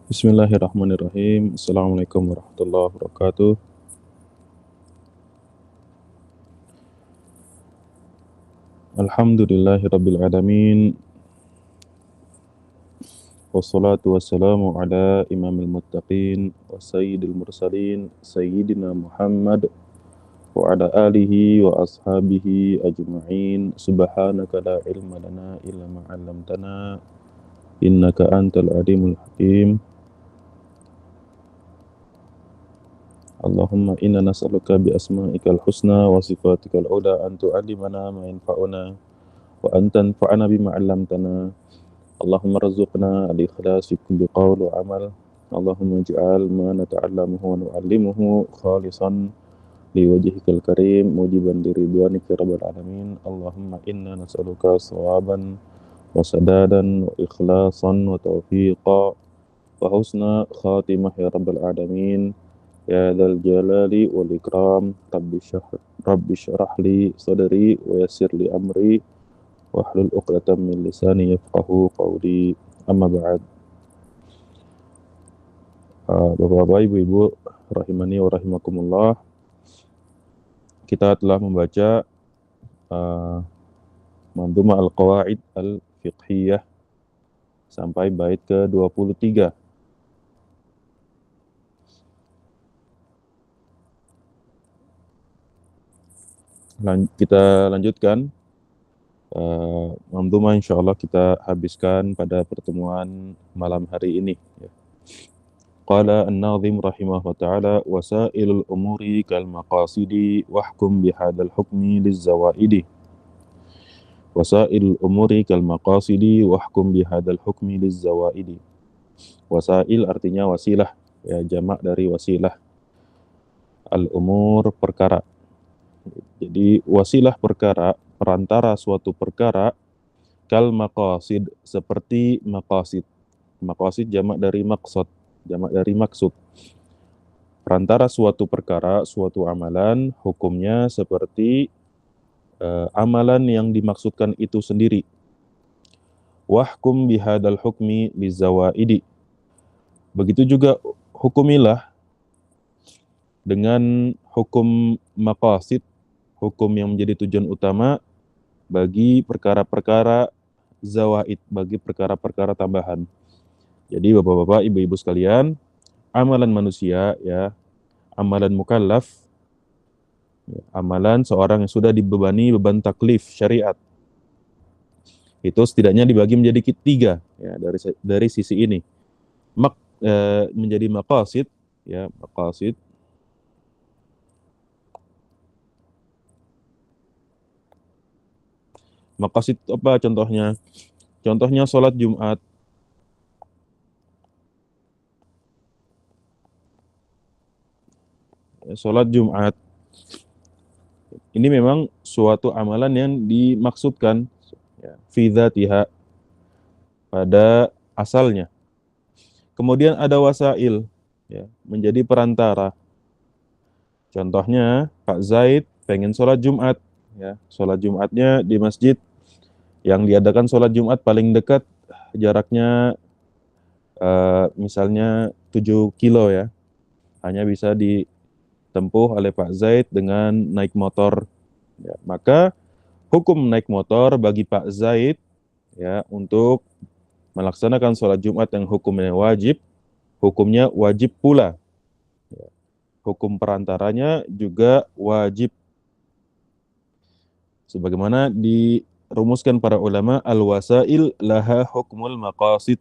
Bismillahirrahmanirrahim. Assalamualaikum warahmatullahi wabarakatuh. Alhamdulillahirabbil alamin. Wassalatu wassalamu ala imamil muttaqin wa sayyidil mursalin sayyidina Muhammad wa ala alihi wa ashabihi ajma'in. Subhanaka la ilma lana illa ma 'allamtana innaka antal alimul hakim. Allahumma inna nas'aluka bi asma'ikal husna wa sifatikal ula an tu'allimana ma yanfa'una wa an tanfa'ana bima 'allamtana. Allahumma rzuqna al-ikhlas fi kulli qawl wa amal. Allahumma ij'al ma nata'allamuhu wa nu'allimuhu khalisan liwajhikal karim mujiban liridwanika rabbal alamin. Allahumma inna nas'aluka shawaban wa sadadan wa ikhlasan wa taufiqa wa husna khatimah ya rabbal alamin. Ya dzal jalali wal ikram. Rabbi shrah li sadri wa yassir li amri wahlul 'uqdatam min lisani yafqahu qawli. Amma ba'd. Bapak-bapak, ibu-ibu rahimani wa rahimakumullah. Kita telah membaca Mandhumah al-Qawaid al-Fiqhiyah sampai bait ke-23. Kita lanjutkan. Mandhumah insyaallah kita habiskan pada pertemuan malam hari ini ya. Qala an-nadhim rahimahullah ta'ala wasailul umuri kal maqasidi wahkum bihadzal hukmi liz-zawaidi. Wasailul umuri kal maqasidi wahkum bihadzal hukmi liz-zawaidi. Wasail artinya wasilah ya, jamak dari wasilah. Al-umur perkara. Jadi wasilah perkara, perantara suatu perkara, kal maqasid seperti maqasid. Maqasid jamak dari maqsad, jamak dari maksud. Perantara suatu perkara, suatu amalan, hukumnya seperti amalan yang dimaksudkan itu sendiri. Wahkum bihadal hukmi lizawaidi. Begitu juga hukumilah dengan hukum maqasid, hukum yang menjadi tujuan utama bagi perkara-perkara zawaid, bagi perkara-perkara tambahan. Jadi bapak-bapak, ibu-ibu sekalian, amalan manusia ya, amalan mukallaf, ya, amalan seorang yang sudah dibebani beban taklif syariat, itu setidaknya dibagi menjadi tiga ya, dari sisi ini. Menjadi maqasid ya, maqasid. Maqasid apa contohnya? Contohnya sholat Jumat. Sholat Jumat ini memang suatu amalan yang dimaksudkan ya, fi dzatiha, pada asalnya. Kemudian ada wasail ya, menjadi perantara. Contohnya Pak Zaid pengen sholat Jumat ya, sholat Jumatnya di masjid yang diadakan sholat Jumat paling dekat, jaraknya misalnya 7 kilo ya, hanya bisa ditempuh oleh Pak Zaid dengan naik motor ya. Maka hukum naik motor bagi Pak Zaid ya untuk melaksanakan sholat Jumat yang hukumnya wajib pula ya. Hukum perantaranya juga wajib, sebagaimana dirumuskan para ulama, al-wasail laha hukmul maqasid.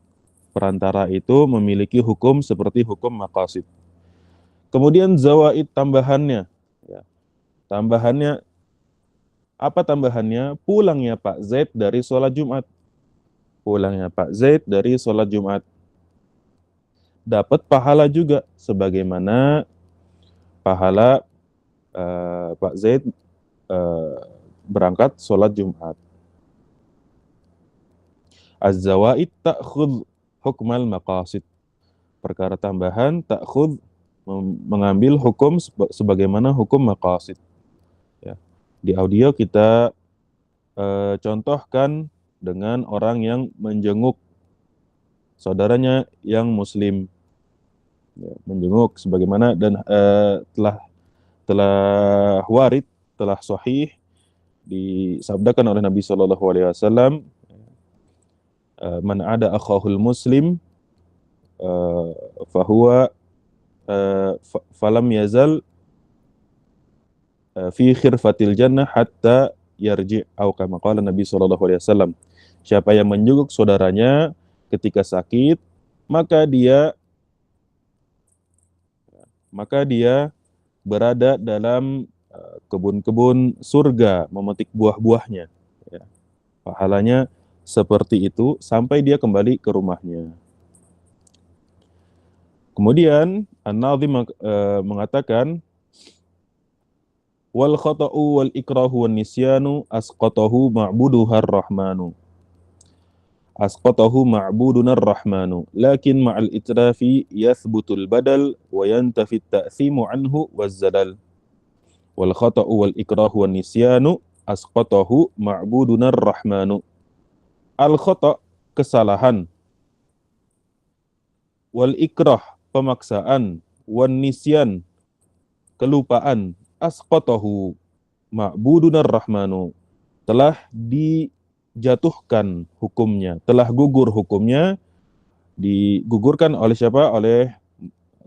Perantara itu memiliki hukum seperti hukum maqasid. Kemudian zawaid tambahannya ya. Tambahannya apa tambahannya? Pulangnya Pak Zaid dari sholat Jumat. Pulangnya Pak Zaid dari sholat Jumat dapat pahala juga sebagaimana pahala Pak Zaid berangkat sholat Jumat. Az-zawaid ta'khudh hukmal maqasid. Perkara tambahan ta'khudh mengambil hukum sebagaimana hukum maqasid. Ya. Di audio kita contohkan dengan orang yang menjenguk saudaranya yang muslim ya, menjenguk sebagaimana dan telah warid, telah sahih disabdakan oleh Nabi Shallallahu Alaihi Wasallam, man ada akhahul muslim uh, fahuwa falam yazal fi khirfatil jannah hatta yarji au kama qala Nabi sallallahu alaihi wasallam. Siapa yang menjenguk saudaranya ketika sakit, maka dia berada dalam kebun-kebun surga memetik buah-buahnya. Ya. Pahalanya seperti itu sampai dia kembali ke rumahnya. Kemudian An-Nazim mengatakan wal khata'u wal ikrahu wan nisyanu asqatahu ma'buduhar rahmanu. Asqatahu ma'budunar rahmanu. Lakin ma'al itrafi yathbutul badal wa yantafi ta'thimu anhu wazzalal. Wal khata'u wal ikrahu wan nisyanu asqatahu ma'budunar rahmanu. Al khata' kesalahan, wal ikrah pemaksaan, wan nisyan kelupaan, asqatahu ma'budunar rahmanu telah dijatuhkan hukumnya, telah gugur hukumnya, digugurkan oleh siapa? Oleh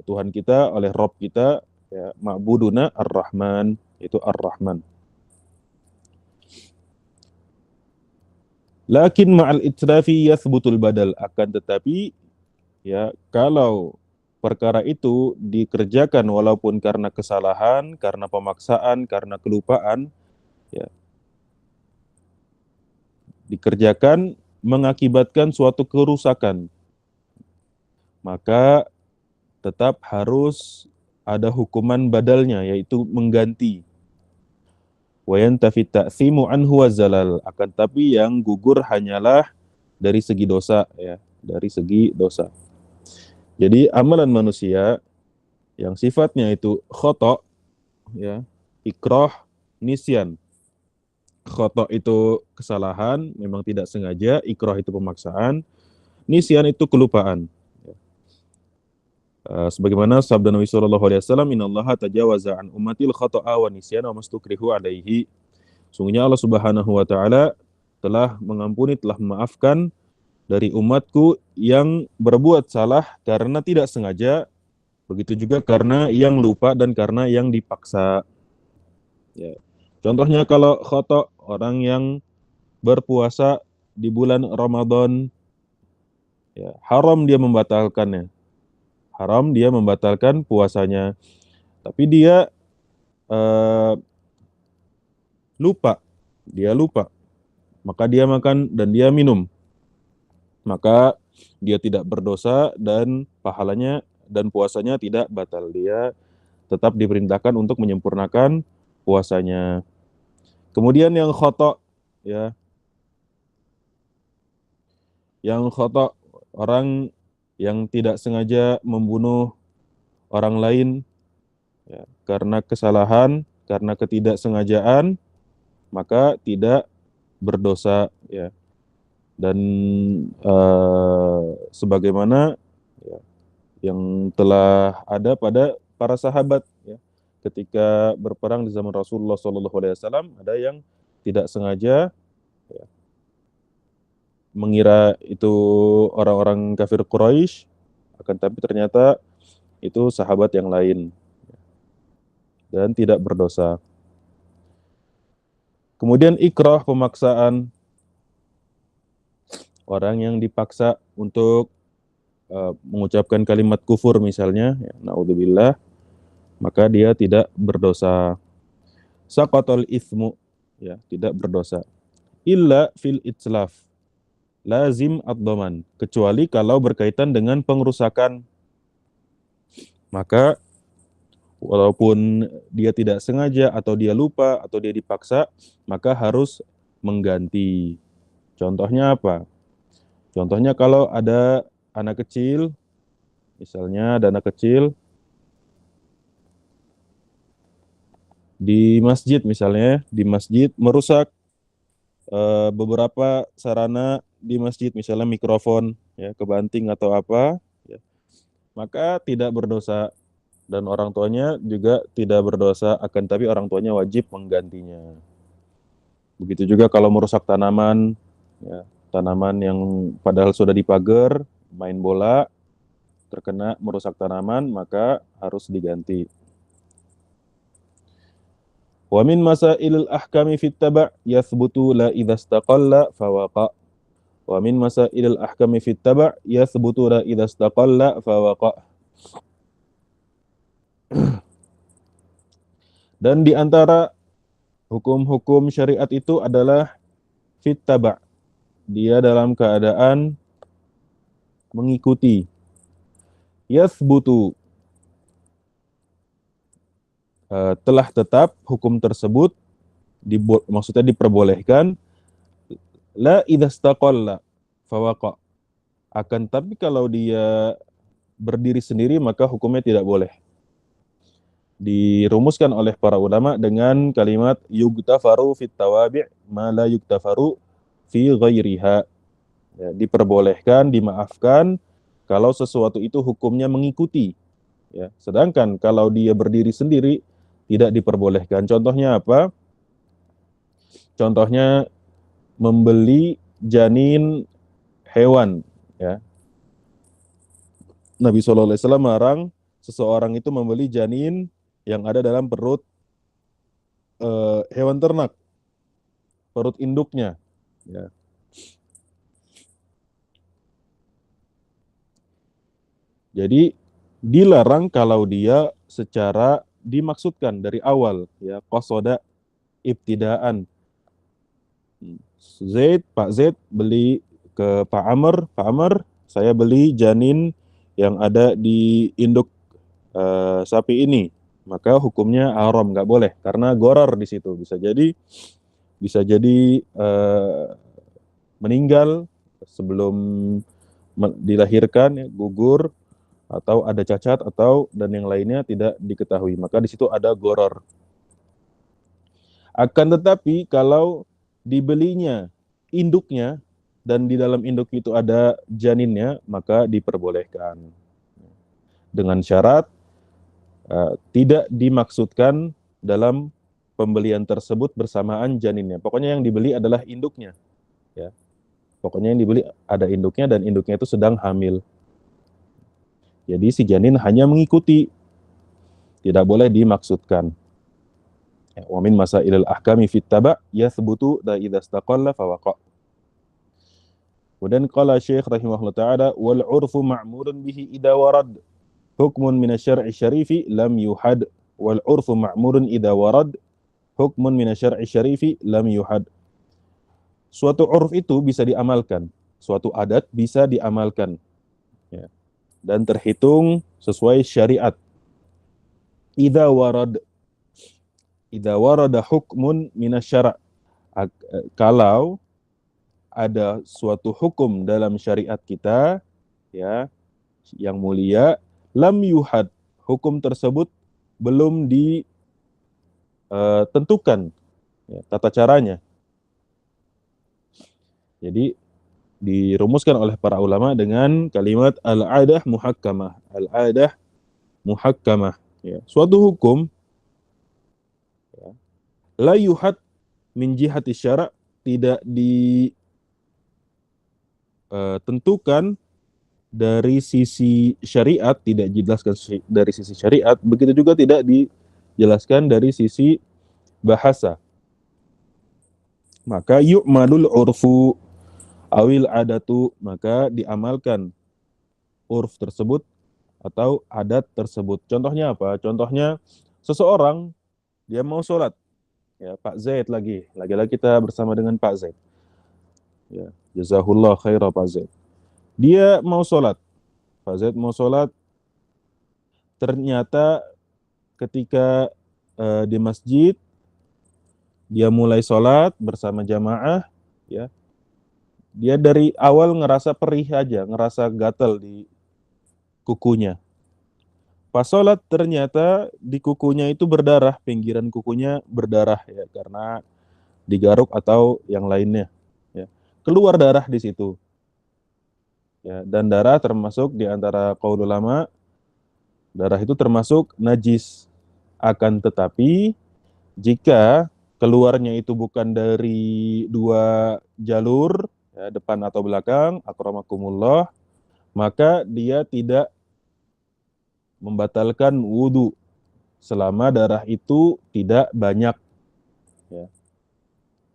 Tuhan kita, oleh Rabb kita, ya, ma'buduna ar-Rahman, itu ar-Rahman. Lakin ma'al itrafi yathbutul badal, akan tetapi ya kalau perkara itu dikerjakan walaupun karena kesalahan, karena pemaksaan, karena kelupaan, ya, dikerjakan mengakibatkan suatu kerusakan, maka tetap harus ada hukuman badalnya, yaitu mengganti. Wa yantafi ta'thimu anhu wazalal, akan tapi yang gugur hanyalah dari segi dosa, ya, dari segi dosa. Jadi amalan manusia yang sifatnya itu khata', ya, ikrah, nisyan. Khata' itu kesalahan, memang tidak sengaja, ikrah itu pemaksaan, nisyan itu kelupaan. Sebagaimana sabda Nabi sallallahu alaihi wasallam, innallaha tajawaza an ummatil khata'a wa nisyana wa mastukrihu alaihi. Sungguhnya Allah Subhanahu wa taala telah mengampuni, telah memaafkan dari umatku yang berbuat salah karena tidak sengaja, begitu juga karena yang lupa dan karena yang dipaksa. Ya. Contohnya kalau khata', orang yang berpuasa di bulan Ramadan, ya, haram dia membatalkannya. Haram dia membatalkan puasanya. Tapi dia lupa. Dia lupa. Maka dia makan dan dia minum. Maka dia tidak berdosa dan pahalanya dan puasanya tidak batal. Dia tetap diperintahkan untuk menyempurnakan puasanya. Kemudian yang khata', ya, yang khata', orang yang tidak sengaja membunuh orang lain, ya, karena kesalahan, karena ketidaksengajaan, maka tidak berdosa, ya. Dan sebagaimana, ya, yang telah ada pada para sahabat, ya, ketika berperang di zaman Rasulullah SAW, ada yang tidak sengaja, ya, mengira itu orang-orang kafir Quraisy, akan tapi ternyata itu sahabat yang lain dan tidak berdosa. Kemudian ikrah, pemaksaan, orang yang dipaksa untuk mengucapkan kalimat kufur misalnya, ya, naudzubillah, maka dia tidak berdosa. Saqatul itsmu, ya, tidak berdosa. Illa fil itslaf, lazim ad-dhaman, kecuali kalau berkaitan dengan pengrusakan, maka walaupun dia tidak sengaja atau dia lupa atau dia dipaksa, maka harus mengganti. Contohnya apa? Contohnya kalau ada anak kecil, misalnya ada anak kecil di masjid, misalnya di masjid merusak beberapa sarana di masjid, misalnya mikrofon, ya, kebanting atau apa, ya. maka tidak berdosa, dan orang tuanya juga tidak berdosa, akan tapi orang tuanya wajib menggantinya. Begitu juga kalau merusak tanaman, ya, tanaman yang padahal sudah dipagar, main bola, terkena merusak tanaman, maka harus diganti. Wa min masailil ahkami fit taba' yathbutu la idza istaqalla fawaqa. Wa min masailil ahkami fit taba' yathbutu la idza istaqalla fawaqa. Dan di antara hukum-hukum syariat itu adalah fit taba'. Dia dalam keadaan mengikuti. Yathbutu, telah tetap hukum tersebut maksudnya diperbolehkan, la idza istaqalla fawaqa. Akan tapi kalau dia berdiri sendiri maka hukumnya tidak boleh. Dirumuskan oleh para ulama dengan kalimat yugtafaru fit tawabi' ma la yugtafaru fi ghairiha. Ya, diperbolehkan, dimaafkan kalau sesuatu itu hukumnya mengikuti. Ya, sedangkan kalau dia berdiri sendiri tidak diperbolehkan. Contohnya apa? Contohnya membeli janin hewan. Ya. Nabi SAW melarang seseorang itu membeli janin yang ada dalam perut hewan ternak, perut induknya. Ya. Jadi dilarang kalau dia secara dimaksudkan dari awal, ya, qasoda ibtidaan. Pak Zaid beli ke Pak Amr, saya beli janin yang ada di induk sapi ini, maka hukumnya haram, nggak boleh karena goror di situ, bisa jadi meninggal sebelum dilahirkan, ya, gugur atau ada cacat atau dan yang lainnya tidak diketahui, maka di situ ada goror. Akan tetapi kalau dibelinya induknya dan di dalam induk itu ada janinnya, maka diperbolehkan dengan syarat tidak dimaksudkan dalam pembelian tersebut bersamaan janinnya. Pokoknya yang dibeli adalah induknya, ya. Pokoknya yang dibeli ada induknya dan induknya itu sedang hamil. Jadi si janin hanya mengikuti, tidak boleh dimaksudkan. Wa min masailil ahkami fit taba' yathbutu la idza istaqalla fawaqa. Kemudian qala Syekh rahimahullah taala wal 'urfu ma'murun bihi idza warad hukmun min asy-syar'i syarifi lam yuhad wal 'urfu ma'murun idza warad hukmun min asy-syar'i syarifi lam yuhad. Suatu urf itu bisa diamalkan, suatu adat bisa diamalkan, ya, dan terhitung sesuai syariat. Idza warada hukmun minasyara', kalau ada suatu hukum dalam syariat kita, ya, yang mulia, lam yuhad, hukum tersebut belum ditentukan, ya, tata caranya. Jadi dirumuskan oleh para ulama dengan kalimat al-'adah muhakkamah. Al-'adah muhakkamah, ya. Suatu hukum, ya, la yuhad min jihati syara', tidak ditentukan dari sisi syariat, tidak dijelaskan dari sisi syariat, begitu juga tidak dijelaskan dari sisi bahasa. Maka yu'malul urfu awil adatu, maka diamalkan urf tersebut atau adat tersebut. Contohnya apa? Contohnya seseorang dia mau sholat, ya, Pak Zaid lagi-lagi kita bersama dengan Pak Zaid, ya, jazahullah khairah Pak Zaid. Dia mau sholat, Pak Zaid mau sholat, ternyata ketika di masjid dia mulai sholat bersama jamaah, ya, dia dari awal ngerasa perih aja, ngerasa gatal di kukunya. Pas sholat ternyata di kukunya itu berdarah, pinggiran kukunya berdarah, ya, karena digaruk atau yang lainnya, ya. Keluar darah di situ, ya, dan darah termasuk di antara qaul ulama Darah itu termasuk najis. Akan tetapi jika keluarnya itu bukan dari dua jalur, ya, depan atau belakang, akramakumullah, maka dia tidak membatalkan wudhu selama darah itu tidak banyak. Ya.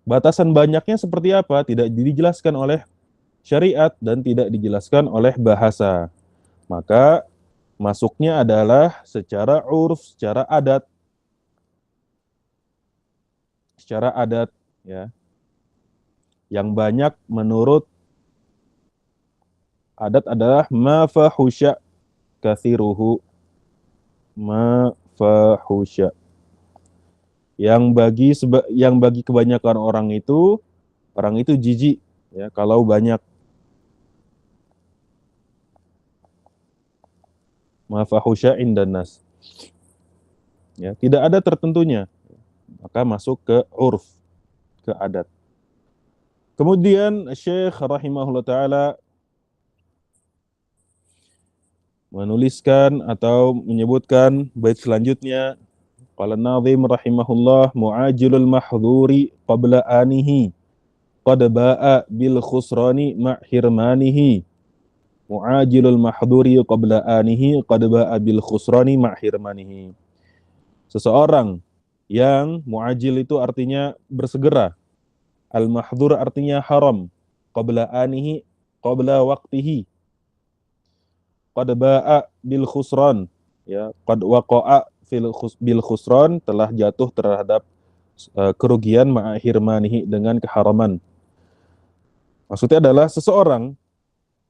Batasan banyaknya seperti apa? Tidak dijelaskan oleh syariat dan tidak dijelaskan oleh bahasa. Maka masuknya adalah secara urf, secara adat, ya. Yang banyak menurut adat adalah ma fahusya kathiruhu, ma fahusya. Yang bagi kebanyakan orang itu jijik, ya, kalau banyak. Ma fahusya indan nas. Ya, tidak ada tertentunya. Maka masuk ke urf, ke adat. Kemudian Syekh rahimahullah taala menuliskan atau menyebutkan bait selanjutnya, qala an-nazim rahimahullah, muajilul mahdhuri qabla anihi qad ba'a bil khusrani ma' hirmanihi. Muajilul mahdhuri qabla anihi qad ba'a bil khusrani ma' hirmanihi. Seseorang yang muajil itu artinya bersegera. Al-mahdhur artinya haram. Qabla anihi, qabla waqtihi. Qad ba'a bil khusran, ya, qad waqa'a bil khusran, telah jatuh terhadap kerugian ma'a hirmanihi, dengan keharaman. Maksudnya adalah seseorang,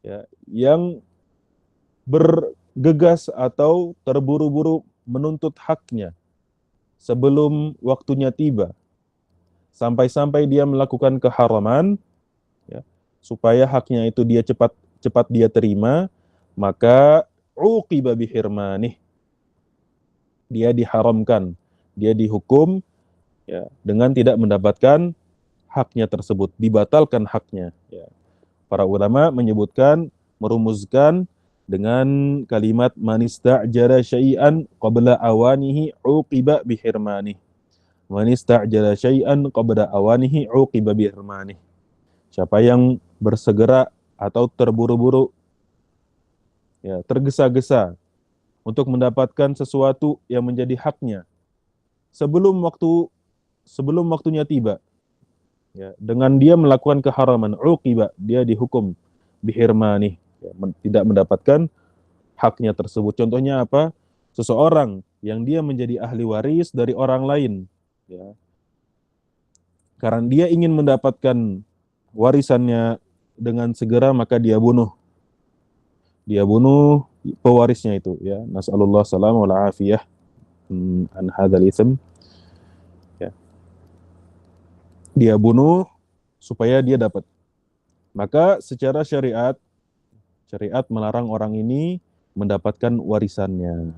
ya, yang bergegas atau terburu-buru menuntut haknya sebelum waktunya tiba, sampai-sampai dia melakukan keharaman, ya, supaya haknya itu dia cepat dia terima, maka uqiba bihirmanih, dia diharamkan, dia dihukum, ya, dengan tidak mendapatkan haknya tersebut, dibatalkan haknya, ya. Para ulama merumuskan dengan kalimat man ista'jala syai'an qabla awanihi uqiba bihirmanih. Man ista'jala syai'an qabla awanihi uqiba bihirmanih. Siapa yang bersegera atau terburu-buru, ya, tergesa-gesa untuk mendapatkan sesuatu yang menjadi haknya sebelum waktunya tiba, ya, dengan dia melakukan keharaman, uqiba, dia dihukum bihirmanih, ya, tidak mendapatkan haknya tersebut. Contohnya apa? Seseorang yang dia menjadi ahli waris dari orang lain, ya, karena dia ingin mendapatkan warisannya dengan segera, maka dia bunuh pewarisnya itu, ya. Nas'alullah salam wal afiyah an hadzal itsm, ya. Dia bunuh supaya dia dapat. Maka secara syariat melarang orang ini mendapatkan warisannya.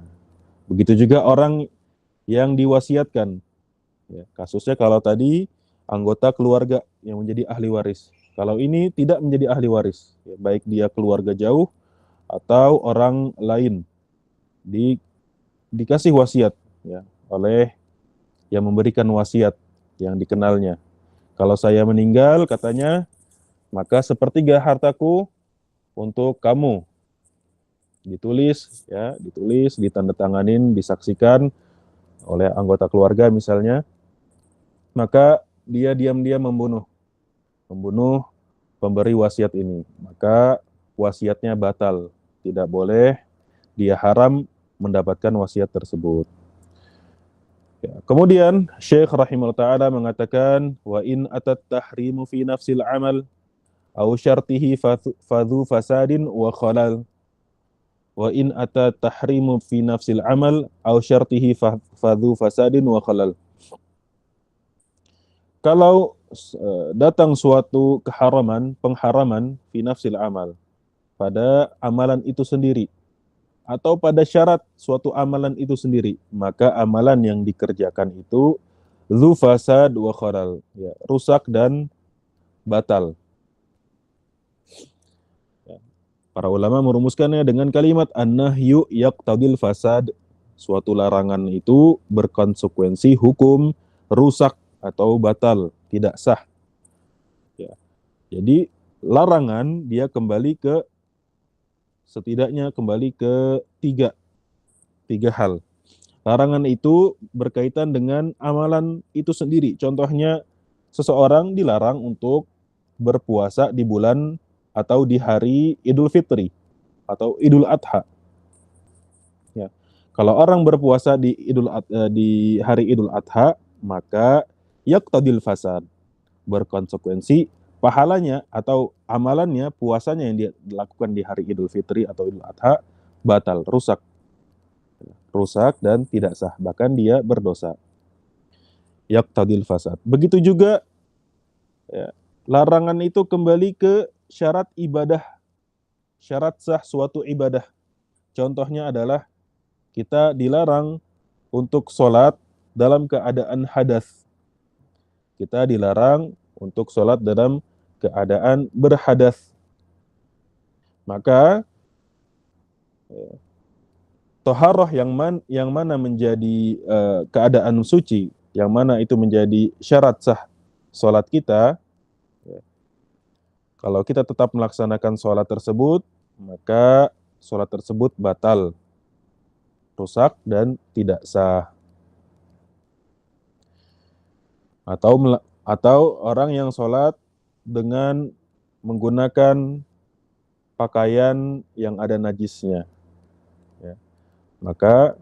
Begitu juga orang yang diwasiatkan, ya. Kasusnya kalau tadi anggota keluarga yang menjadi ahli waris. Kalau ini tidak menjadi ahli waris, ya, baik dia keluarga jauh atau orang lain, dikasih wasiat, ya, oleh yang memberikan wasiat yang dikenalnya. Kalau saya meninggal, katanya, maka sepertiga hartaku untuk kamu. Ditulis, ditandatanganin, disaksikan oleh anggota keluarga misalnya. Maka dia diam-diam membunuh pemberi wasiat ini. Maka wasiatnya batal. Tidak boleh, dia haram mendapatkan wasiat tersebut. Ya. Kemudian Syekh rahimahullah ta'ala mengatakan, wa in atat tahrimu fi nafsil amal aw syartihi fadhu fasadin wa khalal. Wa in atat tahrimu fi nafsil amal aw syartihi fadhu fasadin wa khalal. Kalau datang suatu pengharaman fi nafsil amal, pada amalan itu sendiri, atau pada syarat suatu amalan itu sendiri, maka amalan yang dikerjakan itu dzu fasad wa khalal, ya, rusak dan batal. Ya. Para ulama merumuskannya dengan kalimat an-nahyu yaqtadil fasad. Suatu larangan itu berkonsekuensi hukum rusak atau batal, tidak sah. Ya. Jadi larangan dia setidaknya kembali ke tiga hal. Larangan itu berkaitan dengan amalan itu sendiri. Contohnya seseorang dilarang untuk berpuasa di bulan atau di hari Idul Fitri atau Idul Adha. Ya. Kalau orang berpuasa di hari Idul Adha, maka yaqtadil fasad, berkonsekuensi pahalanya atau amalannya, puasanya yang dia lakukan di hari Idul Fitri atau Idul Adha batal, rusak dan tidak sah, bahkan dia berdosa. Yaqtadil fasad. Begitu juga ya, larangan itu kembali ke syarat ibadah, syarat sah suatu ibadah. Contohnya adalah kita dilarang untuk sholat dalam keadaan hadas. Kita dilarang untuk sholat dalam keadaan berhadas. Maka toharoh yang mana menjadi keadaan suci, yang mana itu menjadi syarat sah sholat kita. Kalau kita tetap melaksanakan sholat tersebut, maka sholat tersebut batal, rusak dan tidak sah. Atau orang yang sholat dengan menggunakan pakaian yang ada najisnya, ya, maka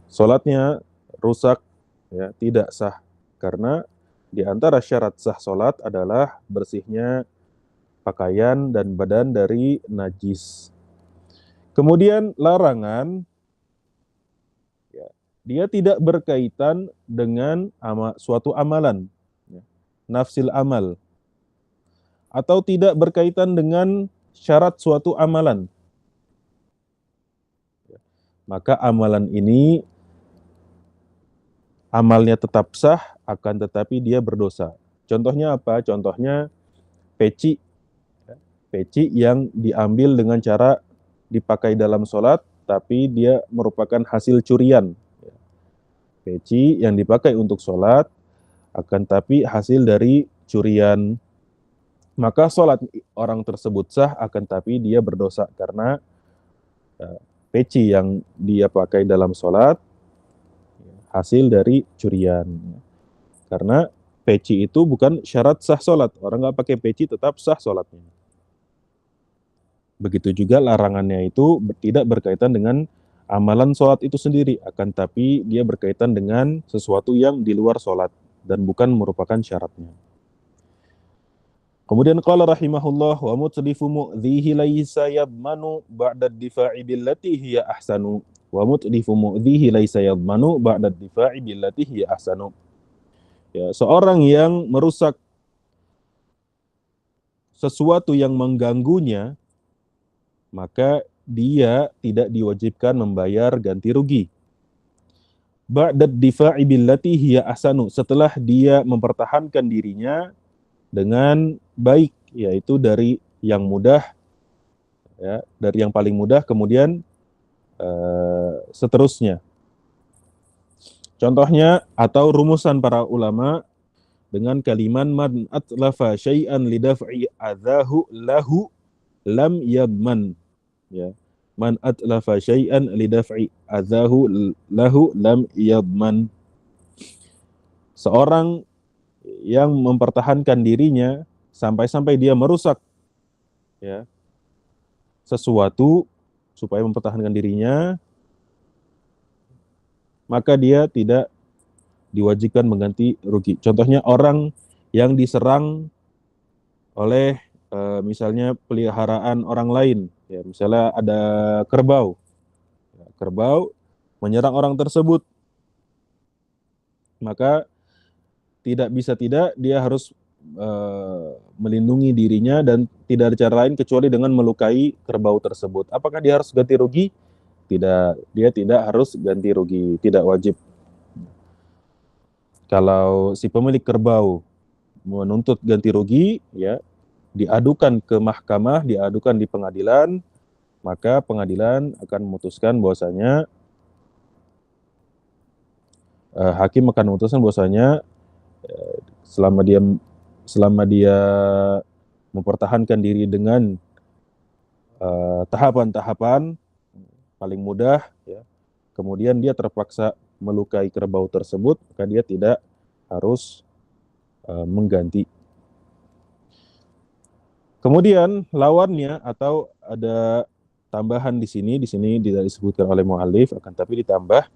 sholatnya rusak, ya, tidak sah, karena di antara syarat sah sholat adalah bersihnya pakaian dan badan dari najis. Kemudian larangan, ya, dia tidak berkaitan dengan suatu amalan, ya, nafsil amal, atau tidak berkaitan dengan syarat suatu amalan. Maka amalan ini amalnya tetap sah, akan tetapi dia berdosa. Contohnya apa? Contohnya peci. Peci yang diambil dengan cara dipakai dalam sholat, tapi dia merupakan hasil curian. Peci yang dipakai untuk sholat, akan tapi hasil dari curian. Maka sholat orang tersebut sah, akan tapi dia berdosa karena peci yang dia pakai dalam sholat hasil dari curian. Karena peci itu bukan syarat sah sholat. Orang nggak pakai peci tetap sah sholatnya. Begitu juga larangannya itu tidak berkaitan dengan amalan sholat itu sendiri, akan tapi dia berkaitan dengan sesuatu yang di luar sholat dan bukan merupakan syaratnya. Kemudian qala rahimahullah wa mutlifu mu'dhihi laysa yadmanu ba'da ad-difa'i billati hiya ahsanu. Wa mutlifu mu'dhihi laysa yadmanu ba'da ad-difa'i billati hiya ahsanu. Ya, seorang yang merusak sesuatu yang mengganggunya, maka dia tidak diwajibkan membayar ganti rugi. Ba'dad difa'i billati hiya ahsanu, setelah dia mempertahankan dirinya dengan baik, yaitu dari yang mudah, ya, dari yang paling mudah, kemudian seterusnya. Contohnya atau rumusan para ulama dengan kalimat man atlafa syai'an lidaf'i adzahu lahu lam yadman, ya, man atlafa syai'an lidaf'i adzahu lahu lam yadman. Seorang yang mempertahankan dirinya sampai-sampai dia merusak, ya, sesuatu supaya mempertahankan dirinya, maka dia tidak diwajibkan mengganti rugi. Contohnya orang yang diserang oleh misalnya peliharaan orang lain, ya, misalnya ada kerbau, ya, kerbau menyerang orang tersebut, maka tidak dia harus melindungi dirinya dan tidak ada cara lain kecuali dengan melukai kerbau tersebut. Apakah dia harus ganti rugi? Tidak, dia tidak harus ganti rugi, tidak wajib. Kalau si pemilik kerbau menuntut ganti rugi, ya, diadukan ke mahkamah, diadukan di pengadilan, maka pengadilan akan memutuskan bahwasanya hakim akan memutuskan bahwasanya selama dia mempertahankan diri dengan tahapan-tahapan paling mudah, ya, kemudian dia terpaksa melukai kerbau tersebut, maka dia tidak harus mengganti. Kemudian lawannya atau ada tambahan di sini tidak disebutkan oleh muallif, akan tapi ditambah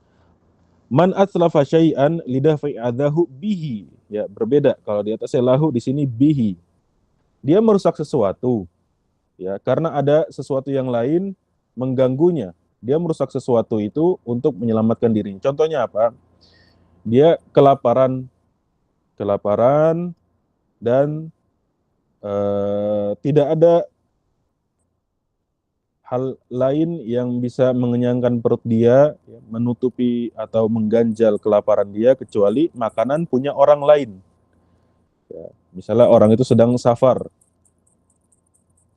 man atlafa syai'an lidafi adahu bihi. Ya, berbeda. Kalau di atasnya lahu, di sini bihi. Dia merusak sesuatu, ya, karena ada sesuatu yang lain mengganggunya. Dia merusak sesuatu itu untuk menyelamatkan dirinya. Contohnya apa? Dia kelaparan dan tidak ada hal lain yang bisa mengenyangkan perut dia, ya, menutupi atau mengganjal kelaparan dia kecuali makanan punya orang lain. Ya, misalnya orang itu sedang safar,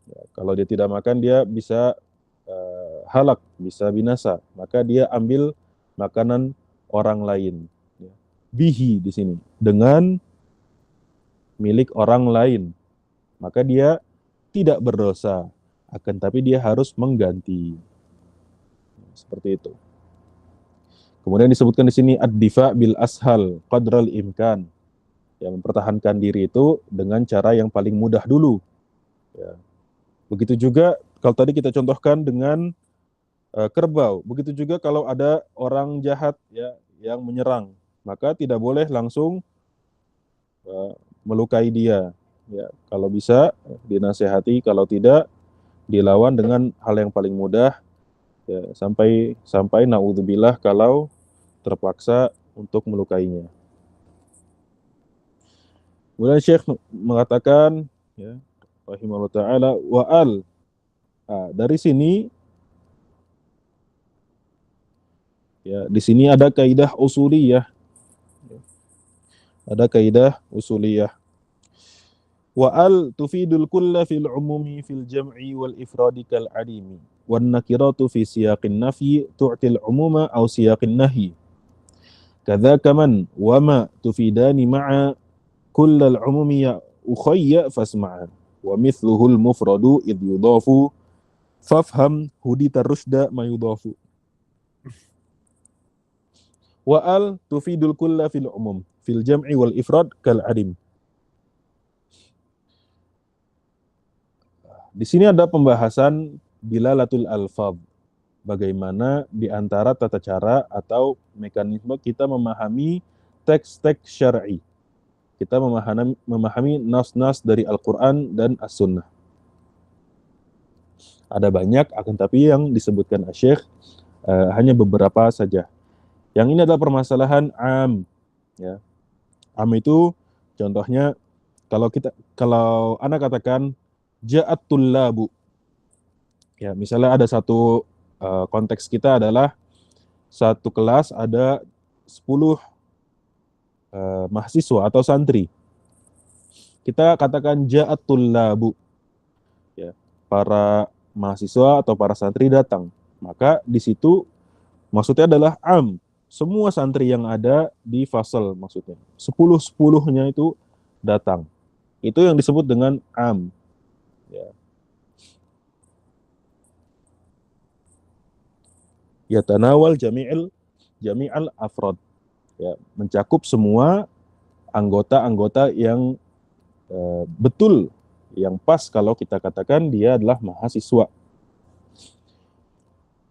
ya, kalau dia tidak makan dia bisa halak, bisa binasa, maka dia ambil makanan orang lain. Ya. Bihi di sini dengan milik orang lain, maka dia tidak berdosa, akan tapi dia harus mengganti. Seperti itu. Kemudian disebutkan di sini ad-difa bil ashal qadral imkan. Yang mempertahankan diri itu dengan cara yang paling mudah dulu. Ya. Begitu juga kalau tadi kita contohkan dengan kerbau. Begitu juga kalau ada orang jahat, ya, yang menyerang, maka tidak boleh langsung melukai dia. Ya, kalau bisa dinasehati, kalau tidak dilawan dengan hal yang paling mudah, ya, sampai naudzubillah kalau terpaksa untuk melukainya. Kemudian Syekh mengatakan, ya, rahimahullah taala, wa'al. Dari sini, ya, di sini ada kaidah usuliyah. Ada kaidah usuliyah. Wa'al tufidul kulla fil umumi fil jam'i wal ifradi kal adimi. Wan nakiratu fi siyaqin nafyi tu'til umuma aw siyaqin nahyi. Kadzaka man wa ma tufidani ma'a kullal umumi ya ukhayya fasma'a. Wa mithluhul mufradu idh yudafu fafham hudita rusda ma yudafu. Wa'al tufidul kulla fil umum fil jam'i wal ifrad kal adim. Di sini ada pembahasan dilalatul alfaz. Bagaimana di antara tata cara atau mekanisme kita memahami teks-teks syar'i. Kita memahami nas-nas dari Al-Quran dan As-Sunnah. Ada banyak, akan tapi yang disebutkan Syekh hanya beberapa saja. Yang ini adalah permasalahan am. Ya. Am itu contohnya kalau anak katakan ja'at tullabu. Ya, misalnya ada satu konteks kita adalah satu kelas ada 10 mahasiswa atau santri. Kita katakan ja'at tullabu. Ya, para mahasiswa atau para santri datang. Maka di situ maksudnya adalah am. Semua santri yang ada di fasal maksudnya. 10-10-nya itu datang. Itu yang disebut dengan am. Ya. Yatanawal jami'al afrod. Ya, mencakup semua anggota-anggota yang betul, yang pas kalau kita katakan dia adalah mahasiswa.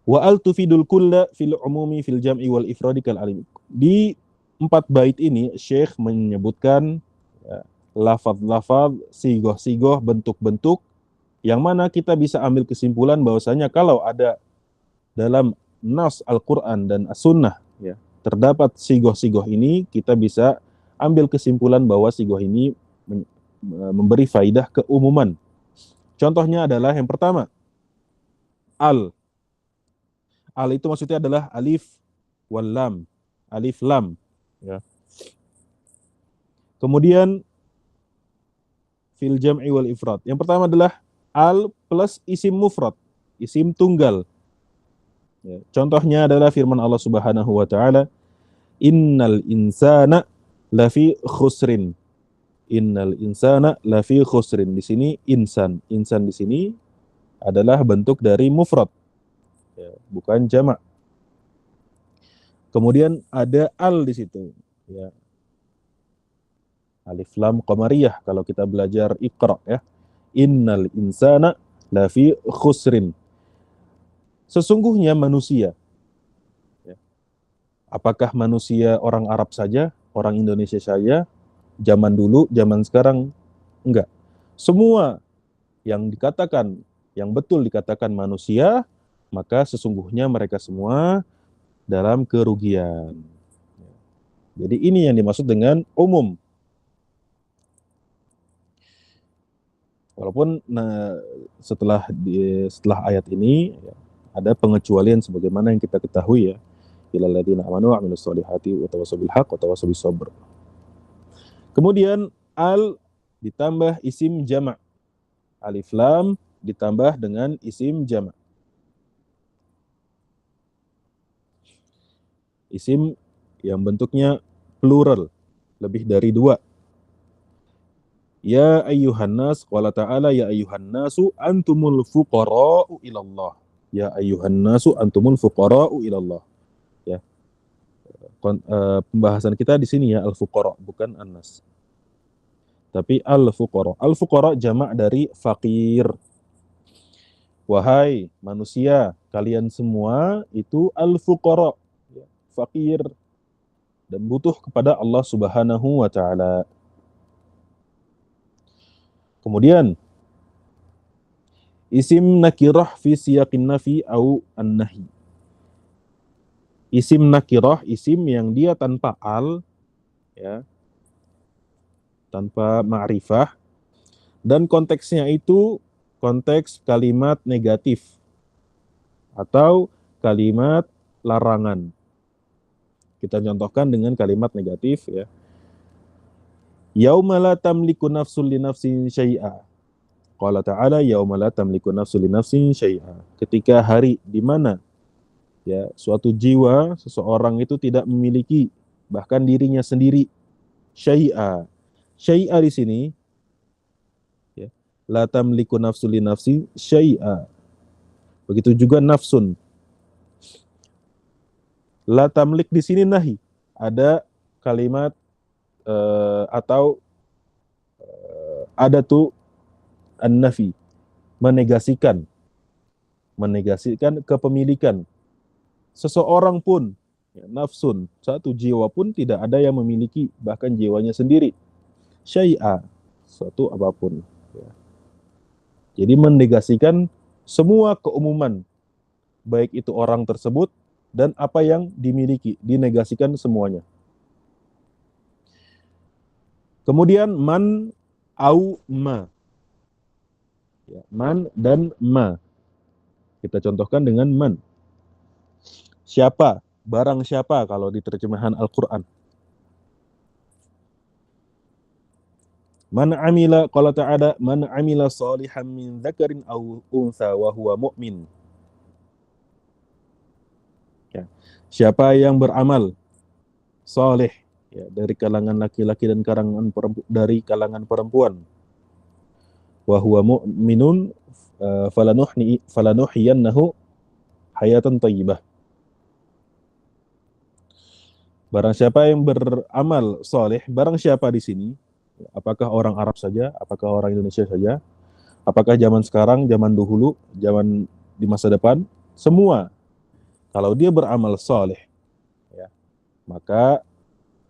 Wa al tufidul kulla fil umumi fil jam'i wal ifradi kal alim. Di 4 bait ini Syekh menyebutkan, ya, lafaz-lafaz, sigoh-sigoh, bentuk-bentuk yang mana kita bisa ambil kesimpulan bahwasanya kalau ada dalam nas Al-Qur'an dan As-Sunnah, ya, terdapat sigoh-sigoh ini, kita bisa ambil kesimpulan bahwa sigoh ini memberi faidah keumuman. Contohnya adalah yang pertama, al. Al itu maksudnya adalah alif wal lam. Alif lam. Ya. Kemudian fil jam'i wal ifrad. Yang pertama adalah al plus isim mufrad, isim tunggal. Ya, contohnya adalah firman Allah Subhanahu wa taala, innal insana lafi khusrin. Innal insana lafi khusrin. Di sini insan. Insan di sini adalah bentuk dari mufrad, ya, bukan jamak. Kemudian ada al di situ, ya. Alif lam qamariyah kalau kita belajar Iqra, ya. Innal insana lafi khusrin. Sesungguhnya manusia, ya. Apakah manusia orang Arab saja, orang Indonesia saja, zaman dulu, zaman sekarang? Enggak. Semua yang dikatakan, yang betul dikatakan manusia, maka sesungguhnya mereka semua dalam kerugian. Jadi ini yang dimaksud dengan umum. Walaupun setelah ayat ini, ya, ada pengecualian sebagaimana yang kita ketahui, ya. Ilal ladzina amanu wa amilus solihati wa tawassaw bil haqq wa tawassaw bis sabr. Kemudian al ditambah isim jamak. Alif lam ditambah dengan isim jamak. Isim yang bentuknya plural, lebih dari dua. Ya ayyuhan nas, qala ta'ala ya ayyuhan nasu antumul fuqara'u ilallah. Ya ayyuhan nasu antumul fuqara'u ilallah. Ya. Pembahasan kita di sini ya al-fuqara, bukan an-nas. Tapi al-fuqara. Al-fuqara jamak dari fakir. Wahai manusia, kalian semua itu al-fuqara, ya, fakir dan butuh kepada Allah Subhanahu wa taala. Kemudian isim nakirah fi siyaqin nafi au an-nahi. Isim nakirah, isim yang dia tanpa al, ya, tanpa ma'rifah, dan konteksnya itu konteks kalimat negatif atau kalimat larangan. Kita contohkan dengan kalimat negatif, ya. Yauma la tamliku nafsun li nafsin syai'a. Qala ta'ala yauma la tamliku nafsun li nafsin syai'a. Ketika hari di mana, ya, suatu jiwa, seseorang itu tidak memiliki bahkan dirinya sendiri, syai'a. Syai'a di sini, ya, la tamliku nafsun li nafsin syai'a. Begitu juga nafsun. La tamlik di sini nahi. Ada kalimat atau ada tuh an-nafi, menegasikan kepemilikan. Seseorang pun, ya, nafsun, satu jiwa pun tidak ada yang memiliki bahkan jiwanya sendiri syai'a, suatu apapun, ya. Jadi menegasikan semua keumuman, baik itu orang tersebut dan apa yang dimiliki, dinegasikan semuanya. Kemudian man au ma, ya, man dan ma kita contohkan dengan man. Siapa, barang siapa kalau di terjemahan Al-Quran. Man amila, qala ta'ala man amila salihan min dzakarin aw untha wa huwa mu'min. Ya. Siapa yang beramal saleh, ya, dari kalangan laki-laki dan dari kalangan perempuan, wa huwa mu'minun falanuhyiyannahu hayatan thayyibah. Barang siapa yang beramal saleh, barang siapa di sini, apakah orang Arab saja, apakah orang Indonesia saja, apakah zaman sekarang, zaman dahulu, zaman di masa depan, semua, kalau dia beramal saleh, ya, maka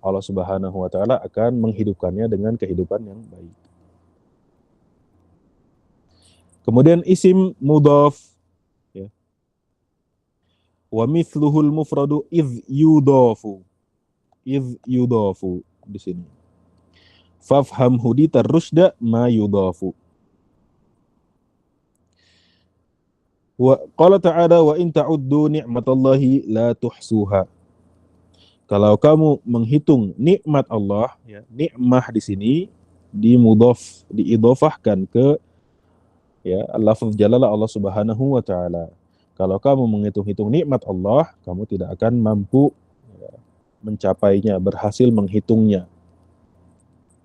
Allah Subhanahu wa taala akan menghidupkannya dengan kehidupan yang baik. Kemudian isim mudhaf, ya. Wa mithluhul mufradu idh yudafu. Idh yudafu di sini. Fafham hudita rusda ma yudafu. Wa qala ta'ala wa in ta'uddu ni'matallahi la tuhsuha. Kalau kamu menghitung nikmat Allah, ya, nikmah di sini diidhofahkan ke ya lafaz jalalah Allah Subhanahu wa taala. Kalau kamu menghitung-hitung nikmat Allah, kamu tidak akan mampu ya, mencapainya, berhasil menghitungnya.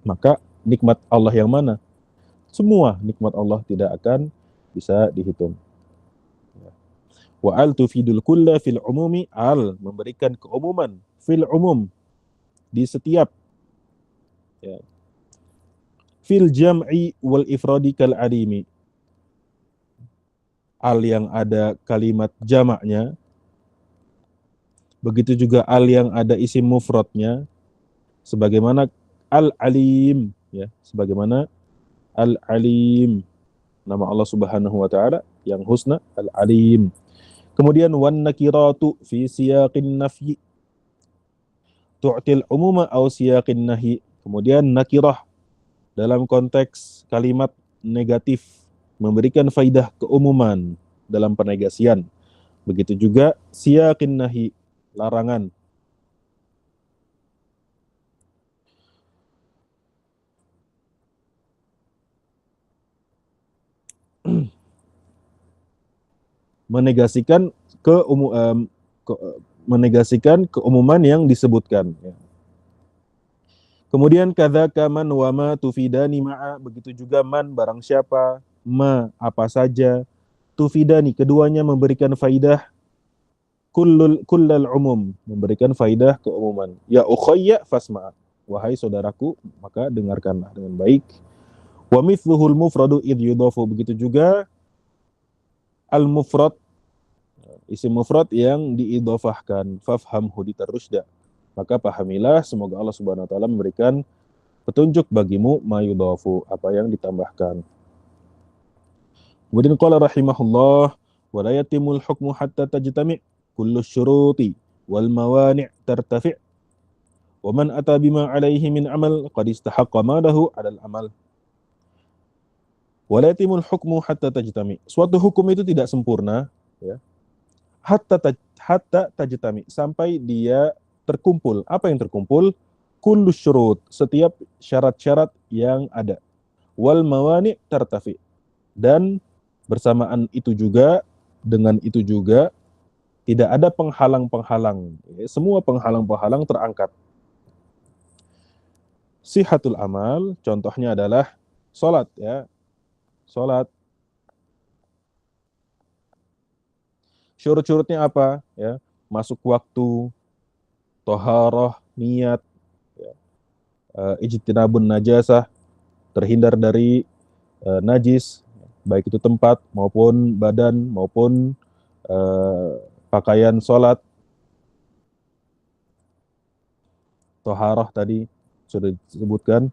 Maka nikmat Allah yang mana? Semua nikmat Allah tidak akan bisa dihitung. Wa al tufidul kulla fil umumi, al memberikan keumuman fil umum di setiap ya. Fil jam'i wal ifradi kal adimi, al yang ada kalimat jamaknya, begitu juga al yang ada isim mufradnya, sebagaimana al-alim ya, sebagaimana al-alim, nama Allah Subhanahu wa taala yang husna al-alim. Kemudian wan nakiratu fi siyaqin nafyi tu'til umuma aw siyaqin nahi. Kemudian nakirah dalam konteks kalimat negatif memberikan faidah keumuman dalam penegasian. Begitu juga siyaqin nahi, larangan. Menegasikan menegasikan keumuman yang disebutkan ya. Kemudian kadzaka man wa ma tufidani ma'a, begitu juga man barang siapa, ma apa saja, tufidani keduanya memberikan faidah kullal umum, memberikan faidah keumuman. Ya ukhayya fasma', wahai saudaraku maka dengarkanlah dengan baik. Wa mithluhul mufradu id yudhafu, begitu juga al mufrad, isim mufrad yang diidhafahkan, fafhamhu ditarusda, maka pahamilah, semoga Allah Subhanahu wa taala memberikan petunjuk bagimu mayudhafu, apa yang ditambahkan. Kemudian qala rahimahullah wa la yatimul hukmu hatta tajtami' kullu syuruti wal mawani' tartafi' wa man ata bima alaihi min amal qad istahaqqa ma lahu 'alal amal. Wa la yatimul hukmu hatta tajtami', suatu hukum itu tidak sempurna ya, hatta tajtami', sampai dia terkumpul. Apa yang terkumpul? Kullu syurut, setiap syarat-syarat yang ada. Wal mawani' tartafi', dan bersamaan itu juga, dengan itu juga tidak ada penghalang-penghalang. Semua penghalang-penghalang terangkat. Sihatul amal, contohnya adalah salat ya. Salat. Syurut-syurutnya apa ya? Masuk waktu, toharoh, niat, ya, ijtinabun najasah, terhindar dari najis, baik itu tempat maupun badan maupun pakaian sholat. Toharoh tadi sudah disebutkan.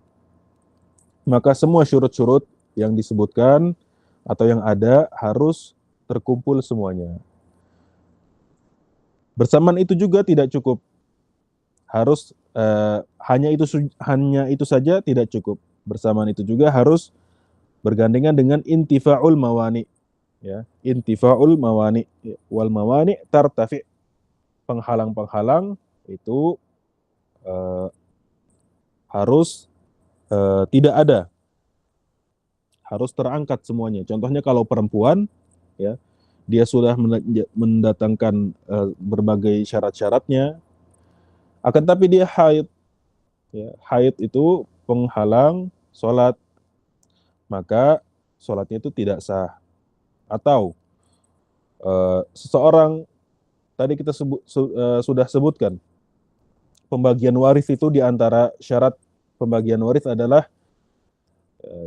Maka semua syurut-syurut yang disebutkan atau yang ada harus terkumpul semuanya. Bersamaan itu juga tidak cukup. Harus hanya itu saja tidak cukup. Bersamaan itu juga harus bergandengan dengan intifa'ul mawani, ya, intifa'ul mawani, wal mawani tartafi', penghalang-penghalang itu harus tidak ada, harus terangkat semuanya. Contohnya kalau perempuan ya, dia sudah mendatangkan berbagai syarat-syaratnya, akan tapi dia haid ya, haid itu penghalang sholat, maka sholatnya itu tidak sah. Atau seseorang, tadi kita sudah sebutkan, pembagian waris itu di antara syarat pembagian waris adalah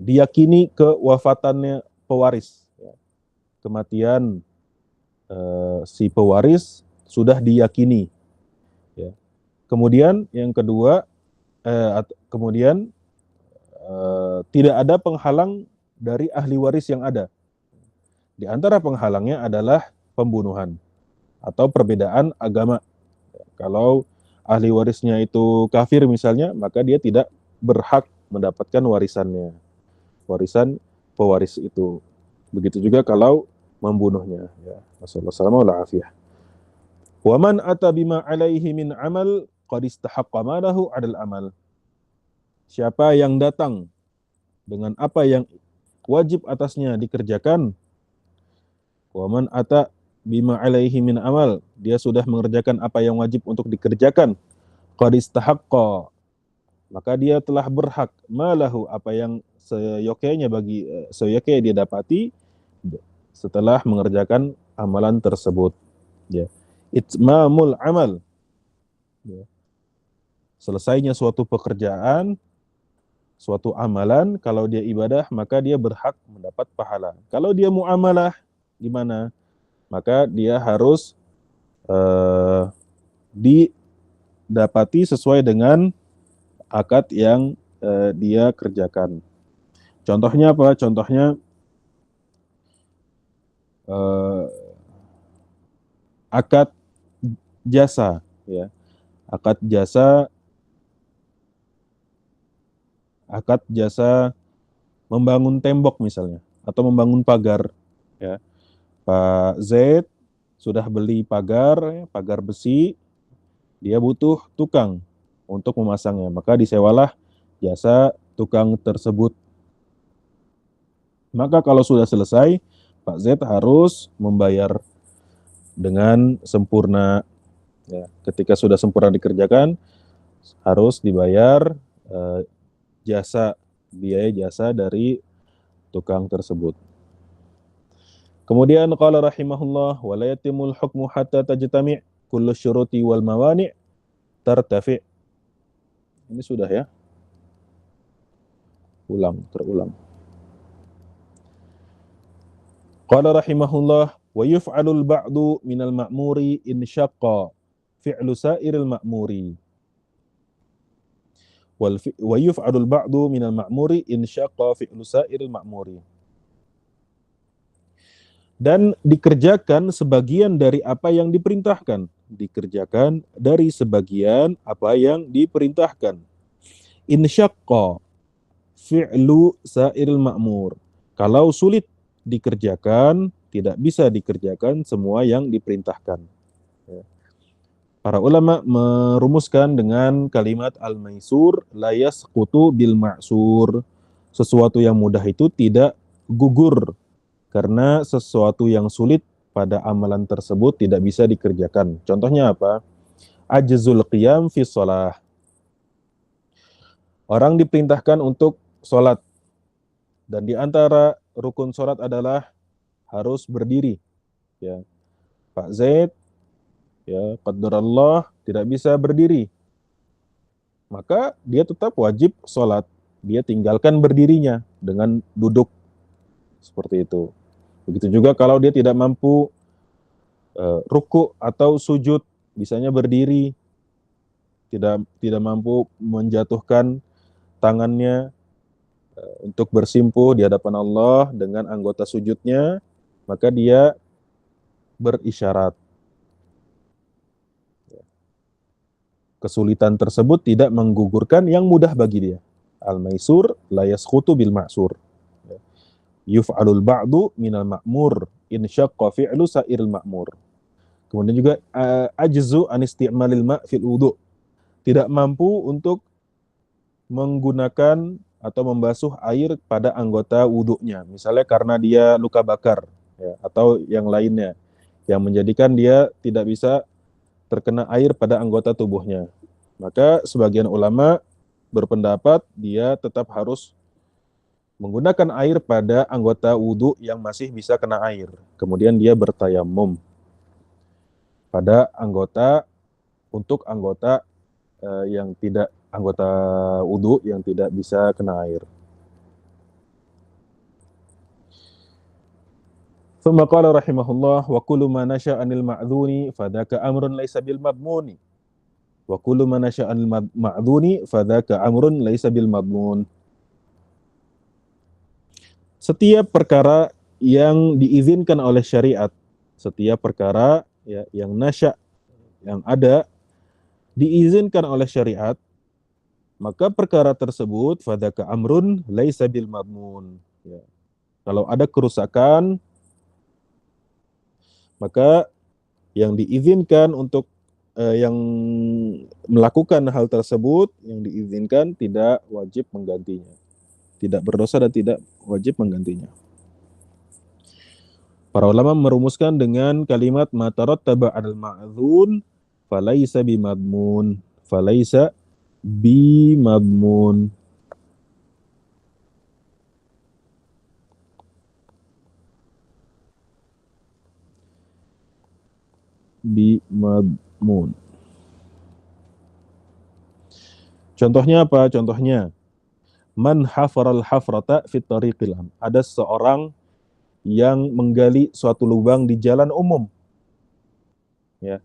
diyakini kewafatannya pewaris. Kematian si pewaris sudah diyakini. Ya. Kemudian yang kedua, kemudian tidak ada penghalang dari ahli waris yang ada. Di antara penghalangnya adalah pembunuhan atau perbedaan agama. Kalau ahli warisnya itu kafir misalnya, maka dia tidak berhak mendapatkan warisannya, warisan pewaris itu. Begitu juga kalau membunuhnya. Ya. Wassalamualaikum. Wa man ata bima alaihi min amal qad istahaqqa ma lahu 'alal amal. Siapa yang datang dengan apa yang wajib atasnya dikerjakan. Wa man ata bima alaihi min amal, dia sudah mengerjakan apa yang wajib untuk dikerjakan. Qad istahaqqa, maka dia telah berhak, malahu, apa yang seyogyanya dia dapati setelah mengerjakan amalan tersebut. Ya. Itmamul amal. Ya. Selesainya suatu pekerjaan, suatu amalan, kalau dia ibadah, maka dia berhak mendapat pahala. Kalau dia muamalah, gimana? Maka dia harus didapati sesuai dengan akad yang dia kerjakan. Contohnya apa? Contohnya akad jasa, ya. Akad jasa membangun tembok misalnya, atau membangun pagar, ya. Pak Z sudah beli pagar, pagar besi, dia butuh tukang untuk memasangnya, maka disewalah jasa tukang tersebut. Maka kalau sudah selesai, Pak Z harus membayar dengan sempurna. Ya, ketika sudah sempurna dikerjakan, harus dibayar biaya jasa dari tukang tersebut. Kemudian qala rahimahullah, wa la yatimul hukmu hatta tajtami' kullu syuruti wal mawani' tartafi'. Ini sudah ya. Terulang. Qala rahimahullah, wa yuf'alul ba'du minal ma'muri in syaqqa fi'lu sa'iril ma'muri. Wa yuf'alul ba'du minal ma'muri in syaqqa fi'lu sa'iril ma'muri. Dan dikerjakan sebagian dari apa yang diperintahkan. Dikerjakan dari sebagian apa yang diperintahkan. In syaqqa fi'lu sa'iril ma'mur. Kalau sulit dikerjakan, tidak bisa dikerjakan semua yang diperintahkan. Para ulama merumuskan dengan kalimat al-maisur la yasqutu bil ma'sur. Sesuatu yang mudah itu tidak gugur karena sesuatu yang sulit pada amalan tersebut tidak bisa dikerjakan. Contohnya apa? Ajzul qiyam fi shalah. Orang diperintahkan untuk sholat, dan di antara rukun sholat adalah harus berdiri. Ya. Pak Zaid, ya, qadarullah, tidak bisa berdiri, maka dia tetap wajib sholat. Dia tinggalkan berdirinya dengan duduk seperti itu. Begitu juga kalau dia tidak mampu ruku atau sujud, bisanya berdiri, tidak mampu menjatuhkan tangannya untuk bersimpuh di hadapan Allah dengan anggota sujudnya, maka dia berisyarat. Kesulitan tersebut tidak menggugurkan yang mudah bagi dia. Al-maisur la yaskhutu bil ma'sur. Yuf'alul ba'du minal ma'mur in syaqqa fi'lu sa'iril ma'mur. Kemudian juga ajzu an isti'malil ma' fil wudu'. Tidak mampu untuk menggunakan atau membasuh air pada anggota wudunya. Misalnya karena dia luka bakar, ya, atau yang lainnya yang menjadikan dia tidak bisa terkena air pada anggota tubuhnya. Maka sebagian ulama berpendapat dia tetap harus menggunakan air pada anggota wudu yang masih bisa kena air. Kemudian dia bertayamum pada untuk anggota yang tidak, anggota wudu yang tidak bisa kena air. Thumma qala rahimahullah, wa kullu ma nasha'a anil ma'dhuni fadhaka amrun laysa bil madmuni. Wa kullu ma nasha'a anil ma'dhuni fadhaka amrun laysa bil madmun. Setiap perkara yang diizinkan oleh syariat, setiap perkara ya, yang nasya', yang ada, diizinkan oleh syariat, maka perkara tersebut fadhaka amrun laysa bil madmun. Ya. Kalau ada kerusakan, maka yang diizinkan untuk yang melakukan hal tersebut, yang diizinkan tidak wajib menggantinya. tidak berdosa dan tidak wajib menggantinya. Para ulama merumuskan dengan kalimat matarattaba 'alal ma'dzun falaisa bimadmun. Falaisa bimadmun. Bimadmun. Contohnya apa? Contohnya man hafaral hafrata fit tariqil am. Ada seorang yang menggali suatu lubang di jalan umum. Ya.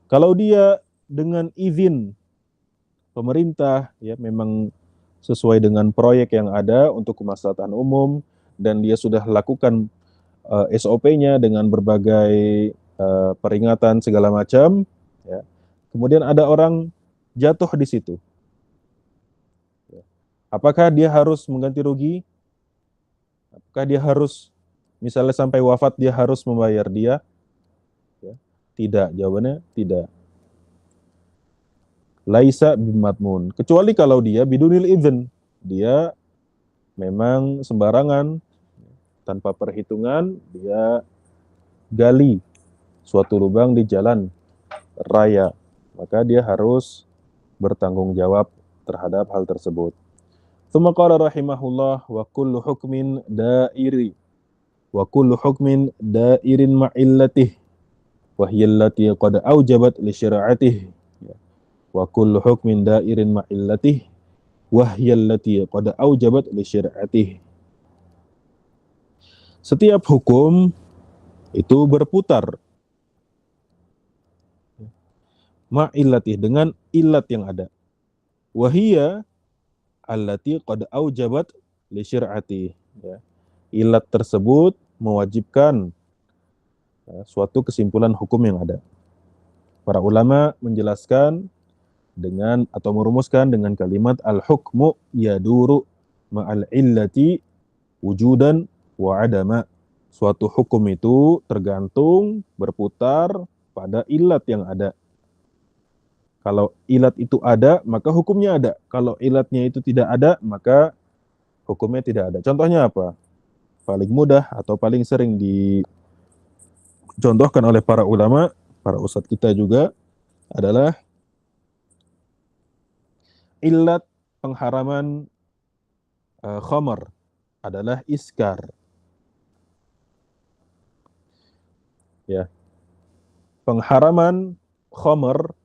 Kalau dia dengan izin pemerintah, ya memang sesuai dengan proyek yang ada untuk kemaslahatan umum dan dia sudah lakukan SOP-nya dengan berbagai peringatan segala macam, ya. Kemudian ada orang jatuh di situ. Ya. Apakah dia harus mengganti rugi? Apakah dia harus misalnya sampai wafat dia harus membayar dia? Ya. Tidak, jawabannya tidak. Laisa bimatmun. Kecuali kalau dia bidunil idzin. Dia memang sembarangan, tanpa perhitungan, dia gali suatu lubang di jalan raya. Maka dia harus bertanggung jawab terhadap hal tersebut. Tsumma qala rahimahullah wa kullu hukmin dairi wa kullu hukmin dairin ma'illatih wa hiya allati qad aujabat li syari'atih wa kullu hukmin dairin ma'illatih wa hiya allati qad aujabat li syari'atih. Setiap hukum itu berputar ma'illatih dengan ilat yang ada. Wa hiya allati qad aujabat li syari'atih, ya. Ilat tersebut mewajibkan suatu kesimpulan hukum yang ada. Para ulama menjelaskan dengan atau merumuskan dengan kalimat al-hukmu yaduru ma'al illati wujudan wa adama. Suatu hukum itu tergantung berputar pada ilat yang ada. Kalau ilat itu ada, maka hukumnya ada. Kalau ilatnya itu tidak ada, maka hukumnya tidak ada. Contohnya apa? Paling mudah atau paling sering dicontohkan oleh para ulama, para ustadz kita juga, adalah ilat pengharaman khamar adalah iskar. Ya. Pengharaman khamar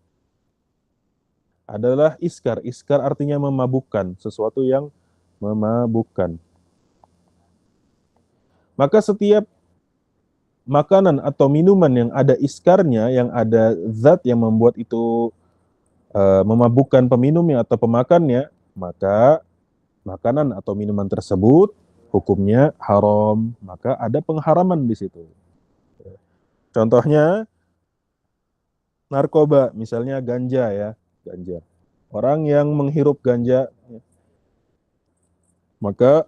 adalah iskar. Iskar artinya memabukkan, sesuatu yang memabukkan. Maka setiap makanan atau minuman yang ada iskarnya, yang ada zat yang membuat itu memabukkan peminumnya atau pemakannya, maka makanan atau minuman tersebut hukumnya haram. Maka ada pengharaman di situ. Contohnya narkoba, misalnya ganja, ya, ganja. Orang yang menghirup ganja, maka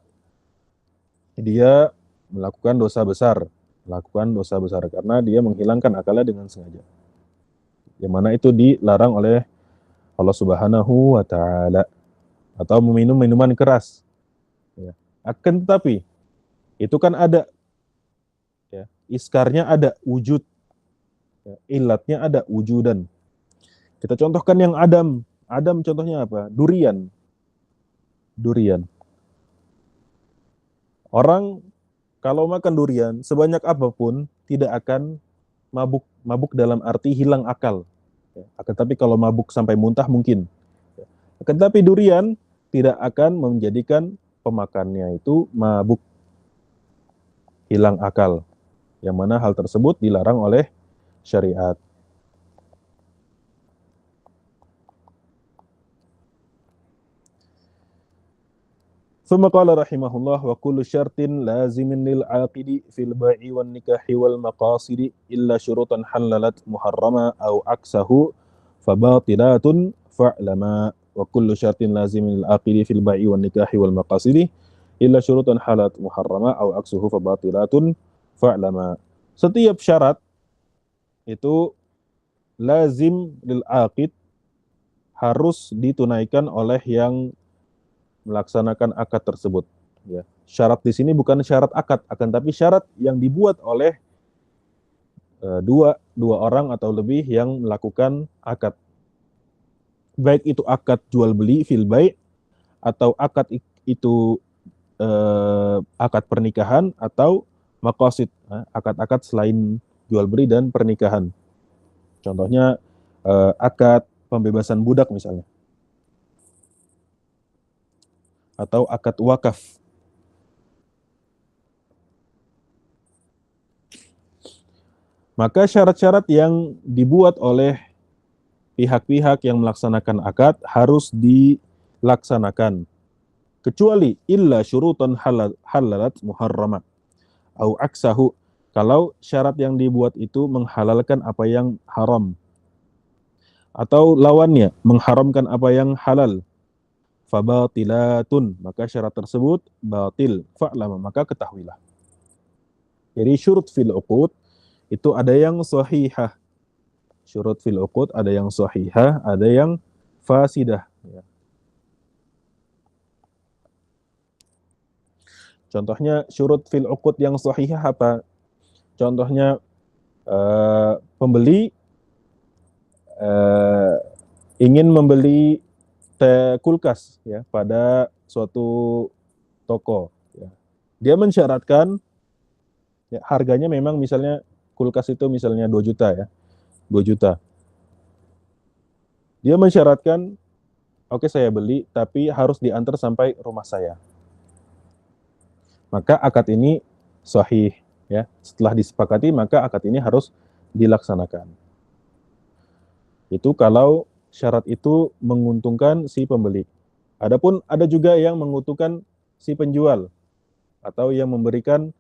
dia melakukan dosa besar karena dia menghilangkan akalnya dengan sengaja. Yang mana itu dilarang oleh Allah Subhanahu wa taala. Atau meminum minuman keras. Ya. Akan tetapi itu kan ada, ya, iskarnya ada, wujud. Ya, ilatnya ada, wujudan. Kita contohkan yang Adam. Adam contohnya apa? Durian. Durian. Orang kalau makan durian sebanyak apapun tidak akan mabuk. Mabuk dalam arti hilang akal. Ya. Akan tapi kalau mabuk sampai muntah mungkin. Ya. Akan tapi durian tidak akan menjadikan pemakannya itu mabuk, hilang akal. Yang mana hal tersebut dilarang oleh syariat. ثم قال رحمه الله وكل شرط لازم للعاقد في البيع والنكاح والمقاصد إلا شروطا حللت محرما أو عكسه فباطلات فاعلما وكل شرط لازم للعاقد في البيع والنكاح والمقاصد إلا شروطا حلت محرما أو عكسه فباطلات فاعلما. Setiap syarat itu lazim lil aqid, harus ditunaikan oleh yang melaksanakan akad tersebut. ya. Syarat di sini bukan syarat akad, akan tapi syarat yang dibuat oleh dua orang atau lebih yang melakukan akad. Baik itu akad jual beli fil bai' atau akad itu akad pernikahan atau maqasid, akad-akad selain jual beli dan pernikahan. Contohnya akad pembebasan budak misalnya, atau akad wakaf. Maka syarat-syarat yang dibuat oleh pihak-pihak yang melaksanakan akad harus dilaksanakan. Kecuali illa syurutan halalat muharramat. Au aksahu, kalau syarat yang dibuat itu menghalalkan apa yang haram. Atau lawannya, mengharamkan apa yang halal. Fabatilatun, maka syarat tersebut batil. Fa'lama, maka ketahuilah. Jadi syurut fil uqud itu ada yang sahihah. Syurut fil uqud ada yang sahihah, ada yang fasidah. Contohnya syurut fil uqud yang sahihah apa? Contohnya pembeli ingin membeli kulkas ya pada suatu toko. Ya. Dia mensyaratkan ya, harganya memang misalnya kulkas itu misalnya 2 juta ya. 2 juta. Dia mensyaratkan, oke saya beli, tapi harus diantar sampai rumah saya. Maka akad ini sahih. Ya. Setelah disepakati, maka akad ini harus dilaksanakan. Itu kalau syarat itu menguntungkan si pembeli. Adapun ada juga yang menguntungkan si penjual atau yang memberikan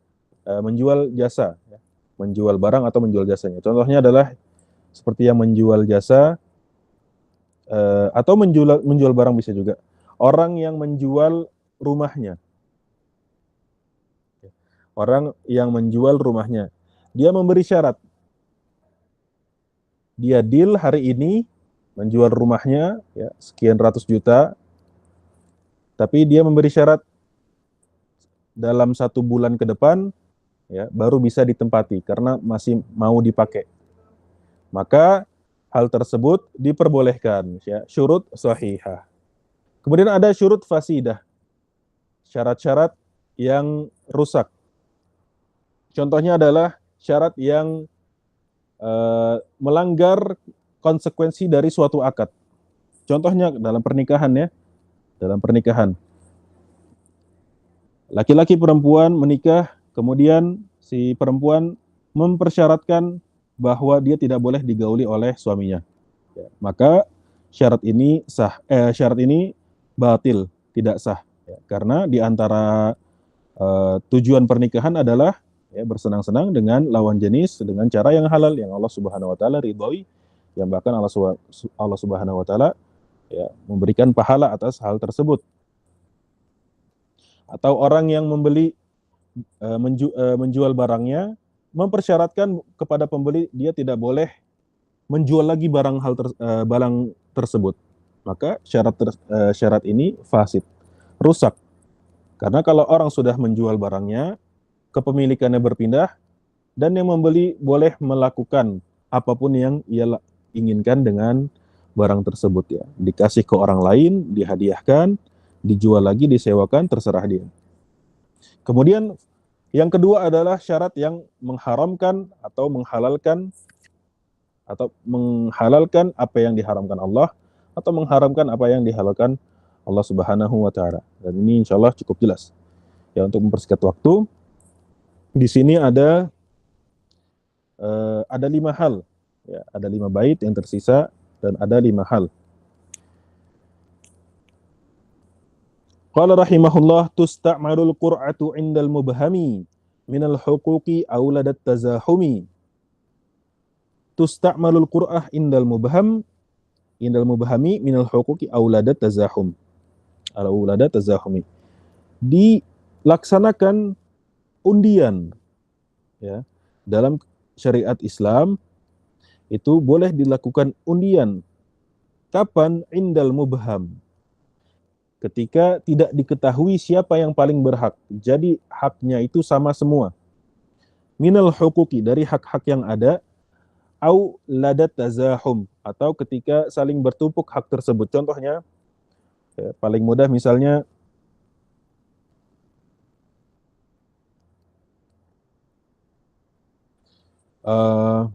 menjual jasa, ya. Menjual barang atau menjual jasanya. Contohnya adalah seperti yang menjual jasa atau menjual barang bisa juga. Orang yang menjual rumahnya. Orang yang menjual rumahnya. Dia memberi syarat. Dia deal hari ini menjual rumahnya ya, sekian ratus juta, tapi dia memberi syarat dalam 1 bulan ke depan ya, baru bisa ditempati karena masih mau dipakai. Maka hal tersebut diperbolehkan ya, syurut sahihah. Kemudian ada syurut fasidah. Syarat-syarat yang rusak. Contohnya adalah syarat yang melanggar konsekuensi dari suatu akad. Contohnya dalam pernikahan ya. Dalam pernikahan. Laki-laki perempuan menikah, kemudian si perempuan mempersyaratkan bahwa dia tidak boleh digauli oleh suaminya. Ya, maka syarat ini syarat ini batil, tidak sah. Ya, karena di antara tujuan pernikahan adalah ya, bersenang-senang dengan lawan jenis dengan cara yang halal yang Allah Subhanahu wa taala ridhoi, yang bahkan Allah Subhanahu wa taala ya, memberikan pahala atas hal tersebut. Atau orang yang menjual barangnya mempersyaratkan kepada pembeli dia tidak boleh menjual lagi barang tersebut. Maka syarat ini fasid, rusak. Karena kalau orang sudah menjual barangnya, kepemilikannya berpindah, dan yang membeli boleh melakukan apapun yang ia inginkan dengan barang tersebut ya. Dikasih ke orang lain, dihadiahkan, dijual lagi, disewakan, terserah dia. Kemudian yang kedua adalah syarat yang mengharamkan atau menghalalkan apa yang diharamkan Allah atau mengharamkan apa yang dihalalkan Allah Subhanahu wa taala. Dan ini insyaallah cukup jelas. Ya, untuk mempersingkat waktu, di sini ada 5 hal. Ya, ada 5 bait yang tersisa dan ada 5 hal. Qala rahimahullah tusta'malul qur'atu 'indal mubhami minal huquqi auladat tazahumi. Tusta'malul qur'ah indal mubhami minal huquqi auladat tazahum. Auladat tazahumi. Dilaksanakan undian ya. Dalam syariat Islam itu boleh dilakukan undian. Kapan? Indal mubham. ketika tidak diketahui siapa yang paling berhak. Jadi haknya itu sama semua. Minal huquqi, dari hak-hak yang ada, au ladat tazahum, atau ketika saling bertumpuk hak tersebut. Contohnya, paling mudah misalnya, uh,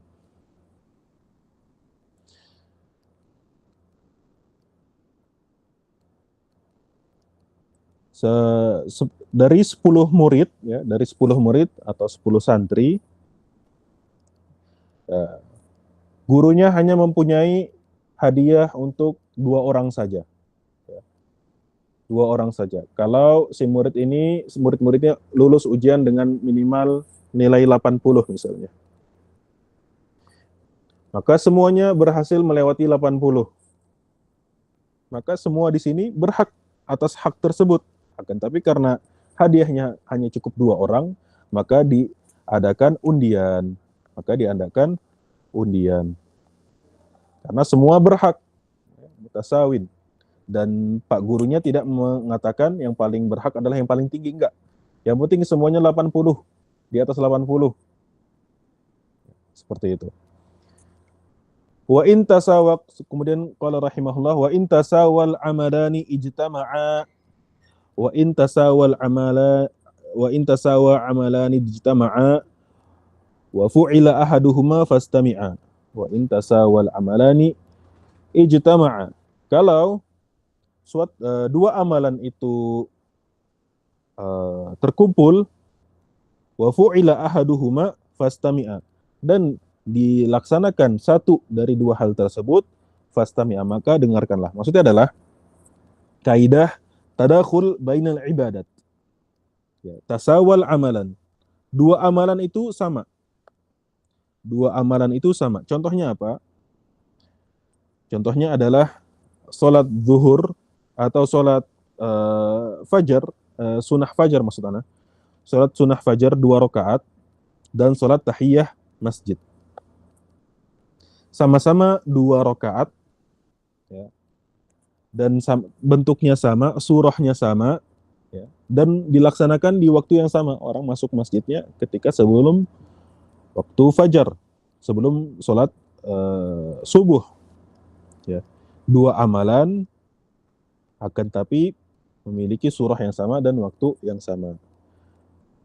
dari 10 murid, ya, dari 10 murid atau 10 santri, gurunya hanya mempunyai hadiah untuk 2 orang saja. Ya, 2 orang saja. Kalau si murid ini, murid-muridnya lulus ujian dengan minimal nilai 80 misalnya. Maka semuanya berhasil melewati 80. Maka semua di sini berhak atas hak tersebut. Akan tapi karena hadiahnya hanya cukup 2 orang, maka diadakan undian. Maka diadakan undian. Karena semua berhak, mutasawin. Dan Pak gurunya tidak mengatakan yang paling berhak adalah yang paling tinggi, enggak. Yang penting semuanya 80, di atas 80. Seperti itu. Wa in tasawaq, kemudian qala rahimahullah, wa in tasawal amalani ijtama'a, wa in tasawal amala wa in tasawa amalani ijtama'a wa fu'ila ahaduhuma fastami'a. Wa in tasawal amalani ijtama'a. Kalau dua amalan itu terkumpul, wa fu'ila ahaduhuma fastami'a, dan dilaksanakan satu dari 2 hal tersebut, fastami'a, maka dengarkanlah. Maksudnya adalah kaidah tadakhul bainal ibadat. Ya, tasawal amalan. 2 amalan itu sama. 2 amalan itu sama. Contohnya apa? Contohnya adalah sholat zuhur atau sholat fajar, sunnah fajar maksudnya. Sholat sunnah fajar 2 rakaat dan sholat tahiyah masjid. Sama-sama 2 rakaat, ya, dan bentuknya sama, surahnya sama, ya, dan dilaksanakan di waktu yang sama. Orang masuk masjidnya ketika sebelum waktu fajar, sebelum sholat subuh. Ya. 2 amalan akan tapi memiliki surah yang sama dan waktu yang sama.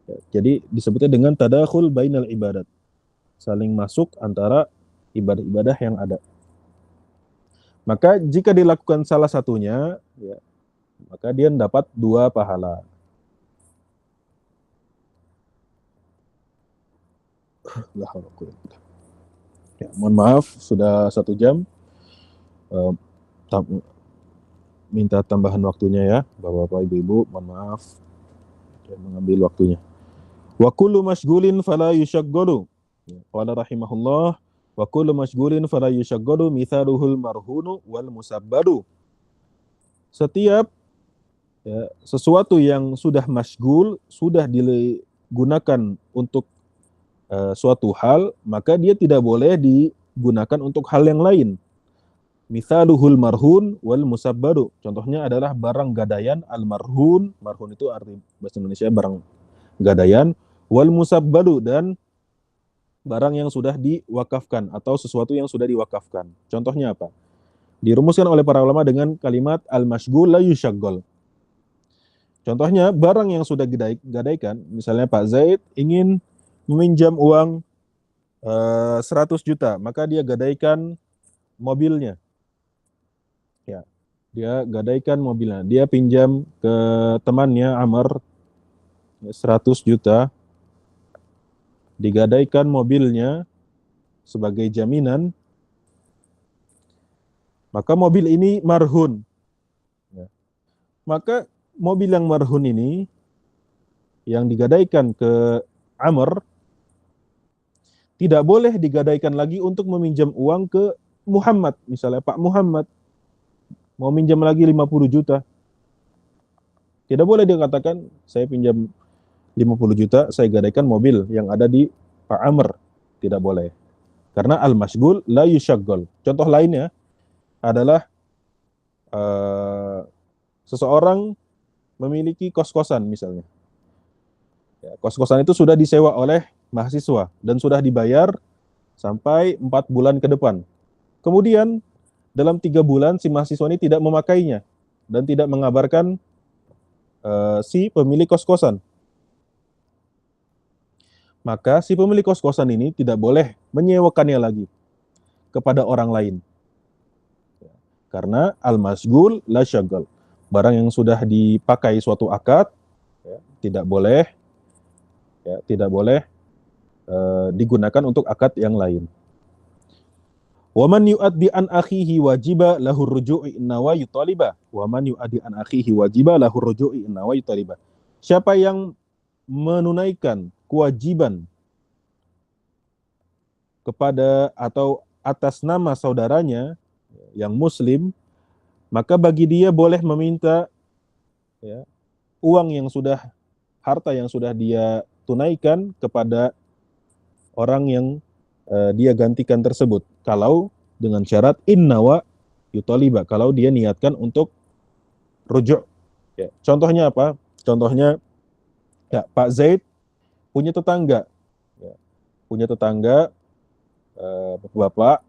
Ya, jadi disebutnya dengan tadakhul bainal ibadat, saling masuk antara ibadah-ibadah yang ada. Maka jika dilakukan salah satunya, ya, maka dia dapat 2 pahala. Ya, mohon maaf sudah 1 jam. Minta tambahan waktunya ya, Bapak-bapak, Ibu-ibu, mohon maaf ya, mengambil waktunya. Wa kullu mashghulin fala yushaggalu. Qala rahimahullah, wa kullu mashghulin fala yushaggalu mithaluhul marhunu wal musabbadu. Setiap, ya, sesuatu yang sudah masyghul, sudah digunakan untuk suatu hal, maka dia tidak boleh digunakan untuk hal yang lain. Mithaluhul marhun wal musabbadu. Contohnya adalah barang gadaian, al-marhun. Marhun itu arti bahasa Indonesia barang gadaian. Wal musabbadu, dan barang yang sudah diwakafkan atau sesuatu yang sudah diwakafkan. Contohnya apa? Dirumuskan oleh para ulama dengan kalimat al-mashghul la yushaggal. Contohnya barang yang sudah gadaikan, misalnya Pak Zaid ingin meminjam uang 100 juta, maka dia gadaikan mobilnya. Ya, dia gadaikan mobilnya. Dia pinjam ke temannya Amr 100 juta, digadaikan mobilnya sebagai jaminan, maka mobil ini marhun. Ya. Maka mobil yang marhun ini yang digadaikan ke Amr tidak boleh digadaikan lagi untuk meminjam uang ke Muhammad. Misalnya Pak Muhammad mau minjam lagi 50 juta. Tidak boleh dia katakan, saya pinjam 50 juta, saya gadaikan mobil yang ada di Pak Amr. Tidak boleh. Karena al-mashghul la yushaggal. Contoh lainnya adalah seseorang memiliki kos-kosan misalnya. Ya, kos-kosan itu sudah disewa oleh mahasiswa dan sudah dibayar sampai 4 bulan ke depan. Kemudian dalam 3 bulan si mahasiswa ini tidak memakainya dan tidak mengabarkan si pemilik kos-kosan. Maka si pemilik kos-kosan ini tidak boleh menyewakannya lagi kepada orang lain. Karena al-masgul la syagal. Barang yang sudah dipakai suatu akad ya, tidak boleh digunakan untuk akad yang lain. Waman yu'addi an akhihi wajiba lahu ruju'i innawa yutaliba. Waman yu'addi an akhihi wajiba lahu ruju'i innawa yutaliba. Siapa yang menunaikan kewajiban kepada atau atas nama saudaranya yang muslim, maka bagi dia boleh meminta ya, uang yang sudah, harta yang sudah dia tunaikan kepada orang yang dia gantikan tersebut. Kalau dengan syarat innawa yutaliba, kalau dia niatkan untuk rujuk. Ya. Contohnya apa? Contohnya ya, Pak Zaid punya tetangga, ya, punya tetangga bapak,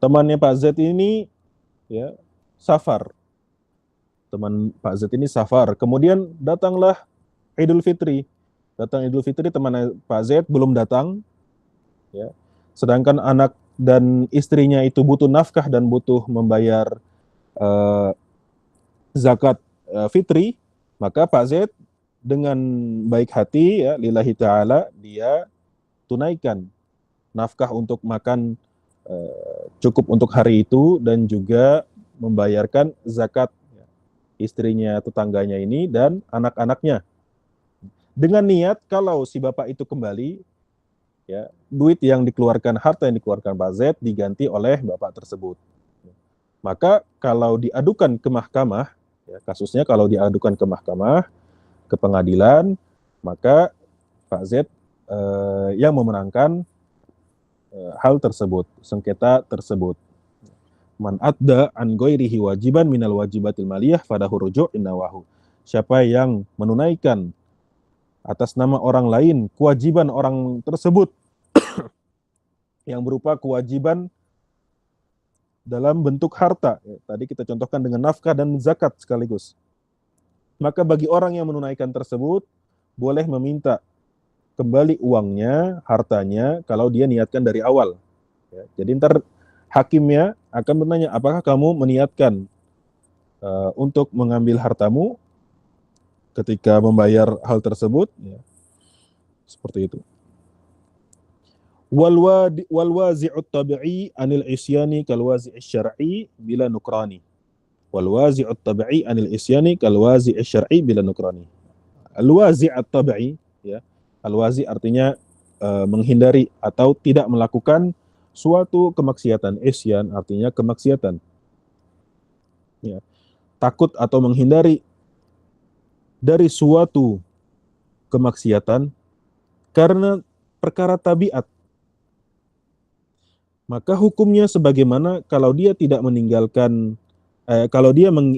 temannya Pak Z ini ya safar. Teman Pak Z ini safar. Kemudian datanglah Idul Fitri. Datang Idul Fitri, teman Pak Z belum datang, ya. Sedangkan anak dan istrinya itu butuh nafkah dan butuh membayar zakat fitri, maka Pak Z dengan baik hati ya lillahi ta'ala dia tunaikan nafkah untuk makan cukup untuk hari itu dan juga membayarkan zakat ya, istrinya tetangganya ini dan anak-anaknya. Dengan niat kalau si bapak itu kembali, ya, duit yang dikeluarkan, harta yang dikeluarkan Pak Z diganti oleh bapak tersebut. Maka kalau diadukan ke mahkamah, ya, kasusnya kalau diadukan ke mahkamah, ke pengadilan, maka Pak Z yang memenangkan hal tersebut, sengketa tersebut. Man adda an ghairihi wajiban minal wajibatil maliyah fadahu ruju' innawahu. Siapa yang menunaikan atas nama orang lain kewajiban orang tersebut yang berupa kewajiban dalam bentuk harta. Ya, tadi kita contohkan dengan nafkah dan zakat sekaligus. Maka bagi orang yang menunaikan tersebut boleh meminta kembali uangnya, hartanya kalau dia niatkan dari awal. Ya, jadi ntar hakimnya akan bertanya, apakah kamu meniatkan untuk mengambil hartamu ketika membayar hal tersebut, ya, seperti itu. Wal wazi'ut tabi'i anil isyani kal wazi'i syar'i bila nukrani. Wal wazi'ut tabi'i anil isyani kal wazi'i syar'i bila nukrani. Al wazi'ut tabi'i, ya. Al wazi' artinya menghindari atau tidak melakukan suatu kemaksiatan. Isyan artinya kemaksiatan. Ya. Takut atau menghindari dari suatu kemaksiatan karena perkara tabiat, maka hukumnya sebagaimana kalau dia tidak meninggalkan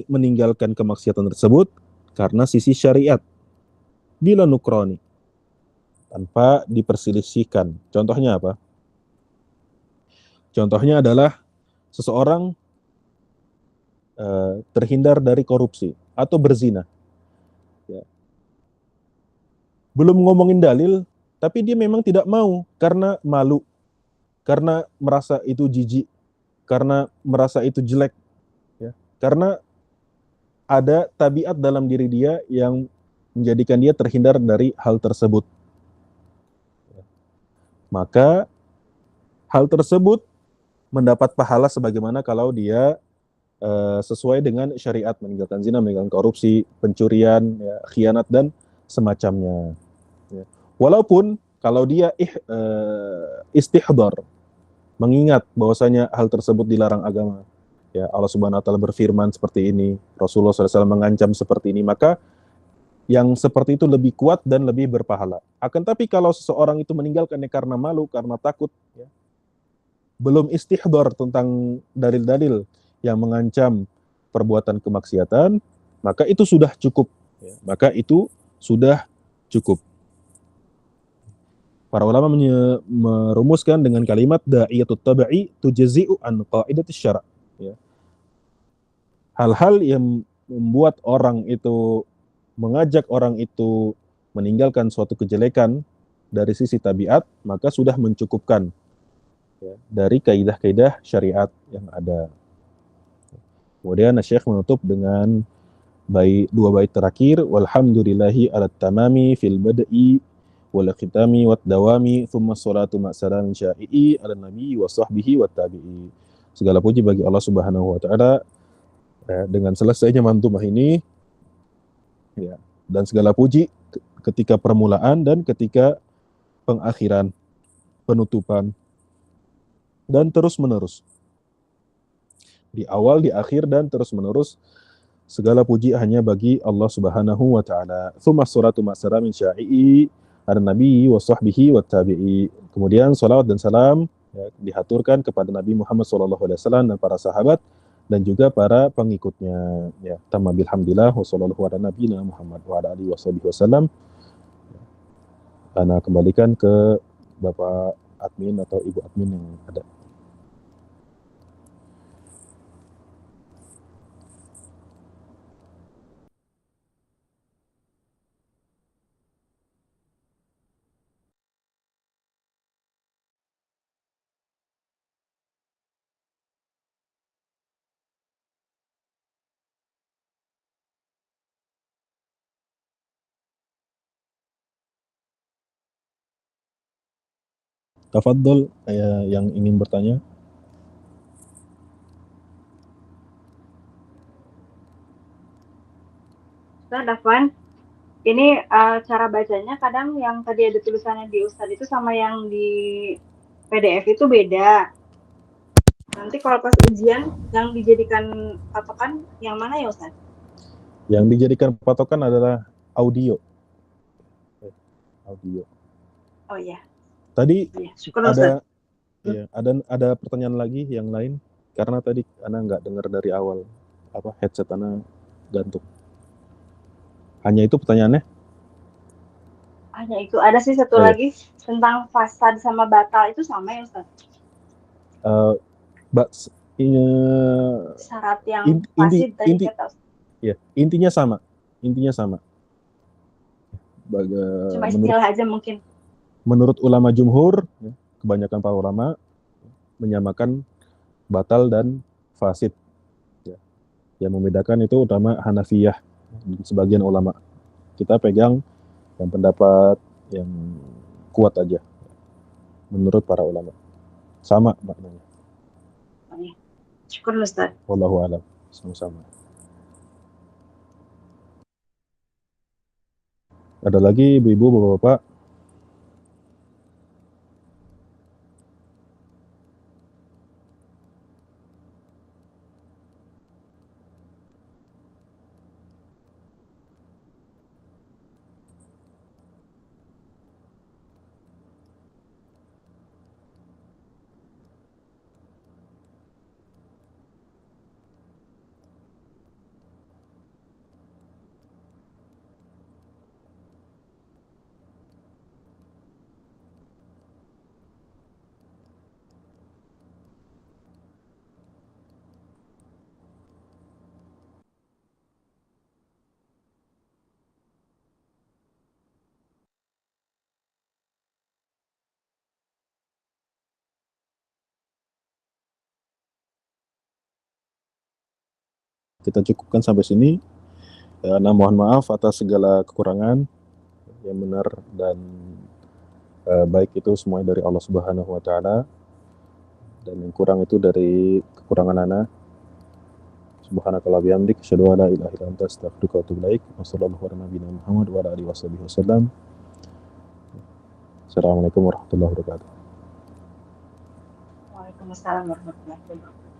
meninggalkan kemaksiatan tersebut karena sisi syariat bila nukroni, tanpa diperselisihkan. Contohnya apa? Contohnya adalah seseorang terhindar dari korupsi atau berzina. Ya. Belum ngomongin dalil, tapi dia memang tidak mau karena malu, karena merasa itu jijik, karena merasa itu jelek, ya. Karena ada tabiat dalam diri dia yang menjadikan dia terhindar dari hal tersebut. Maka hal tersebut mendapat pahala sebagaimana kalau dia sesuai dengan syariat, meninggalkan zina, meninggalkan korupsi, pencurian, ya, khianat dan semacamnya. Ya. Walaupun kalau dia istihdar, mengingat bahwasanya hal tersebut dilarang agama, ya Allah Subhanahu Wa Taala berfirman seperti ini, Rasulullah SAW mengancam seperti ini, maka yang seperti itu lebih kuat dan lebih berpahala. Akan tapi kalau seseorang itu meninggalkannya karena malu, karena takut, ya, belum istihdar tentang dalil-dalil yang mengancam perbuatan kemaksiatan, maka itu sudah cukup. Ya, maka itu sudah cukup. Para ulama merumuskan dengan kalimat da'iyatut tabi'i tujzi'u an qa'idatis syara'. Ya. Hal-hal yang membuat orang itu, mengajak orang itu meninggalkan suatu kejelekan dari sisi tabiat, maka sudah mencukupkan ya, dari kaidah-kaidah syariat yang ada. Kemudian Syekh menutup dengan dua bait terakhir, walhamdulillahi ala tamami fil bad'i wal khitami wat dawami thumma salatu ma'salam sya'i'i ala nabi wa sahbihi wat tabi'i. Segala puji bagi Allah Subhanahu wa taala dengan selesainya mantumah ini ya, dan segala puji ketika permulaan dan ketika pengakhiran, penutupan, dan terus menerus. Di awal, di akhir, dan terus menerus. Segala puji hanya bagi Allah Subhanahu wa taala. Tsumma sholatu ma'sara min sya'i'i ala nabi wa sahbihi wa tabi'i. Kemudian salawat dan salam ya, dihaturkan kepada Nabi Muhammad SAW dan para sahabat dan juga para pengikutnya. Ya, tamma bilhamdillah wa sallallahu ala nabiyina Muhammad wa ala alihi wasallam. Ana kembalikan ke Bapak admin atau Ibu admin yang ada. Tafadhol yang ingin bertanya. Ustaz Afwan, ini cara bacanya kadang yang tadi ada tulisannya di Ustaz itu sama yang di PDF itu beda. Nanti kalau pas ujian yang dijadikan patokan yang mana ya Ustaz? Yang dijadikan patokan adalah audio. Audio. Oh iya. Tadi ya, syukur, Ustaz. ada pertanyaan lagi yang lain karena tadi Ana nggak dengar dari awal headset Ana gantung. Hanya itu pertanyaannya? Hanya itu. Ada sih satu lagi tentang fasad sama batal itu sama ya Ustaz? Syarat yang fasid tadi kata Ustaz. Ya, intinya sama. Cuma istilah aja mungkin. Menurut ulama jumhur, kebanyakan para ulama menyamakan batal dan fasid. Ya. Yang membedakan itu utama Hanafiyah, sebagian ulama. Kita pegang yang pendapat yang kuat aja. Menurut para ulama. Sama maknanya. Syukur Ustaz. Wallahu a'lam. Sama-sama. Ada lagi ibu-ibu, bapak-bapak? Kita cukupkan sampai sini. Nah, mohon maaf atas segala kekurangan. Yang benar dan baik itu semuanya dari Allah Subhanahu wa taala. Dan yang kurang itu dari kekurangan ana. Subhanakallah bihamdik asyhadu an la ilaha illa anta astaghfiruka wa atubu ilaik. Wassallallahu ala nabiyyina Muhammad wa ala alihi wasallam. Assalamualaikum warahmatullahi wabarakatuh. Waalaikumsalam warahmatullahi wabarakatuh.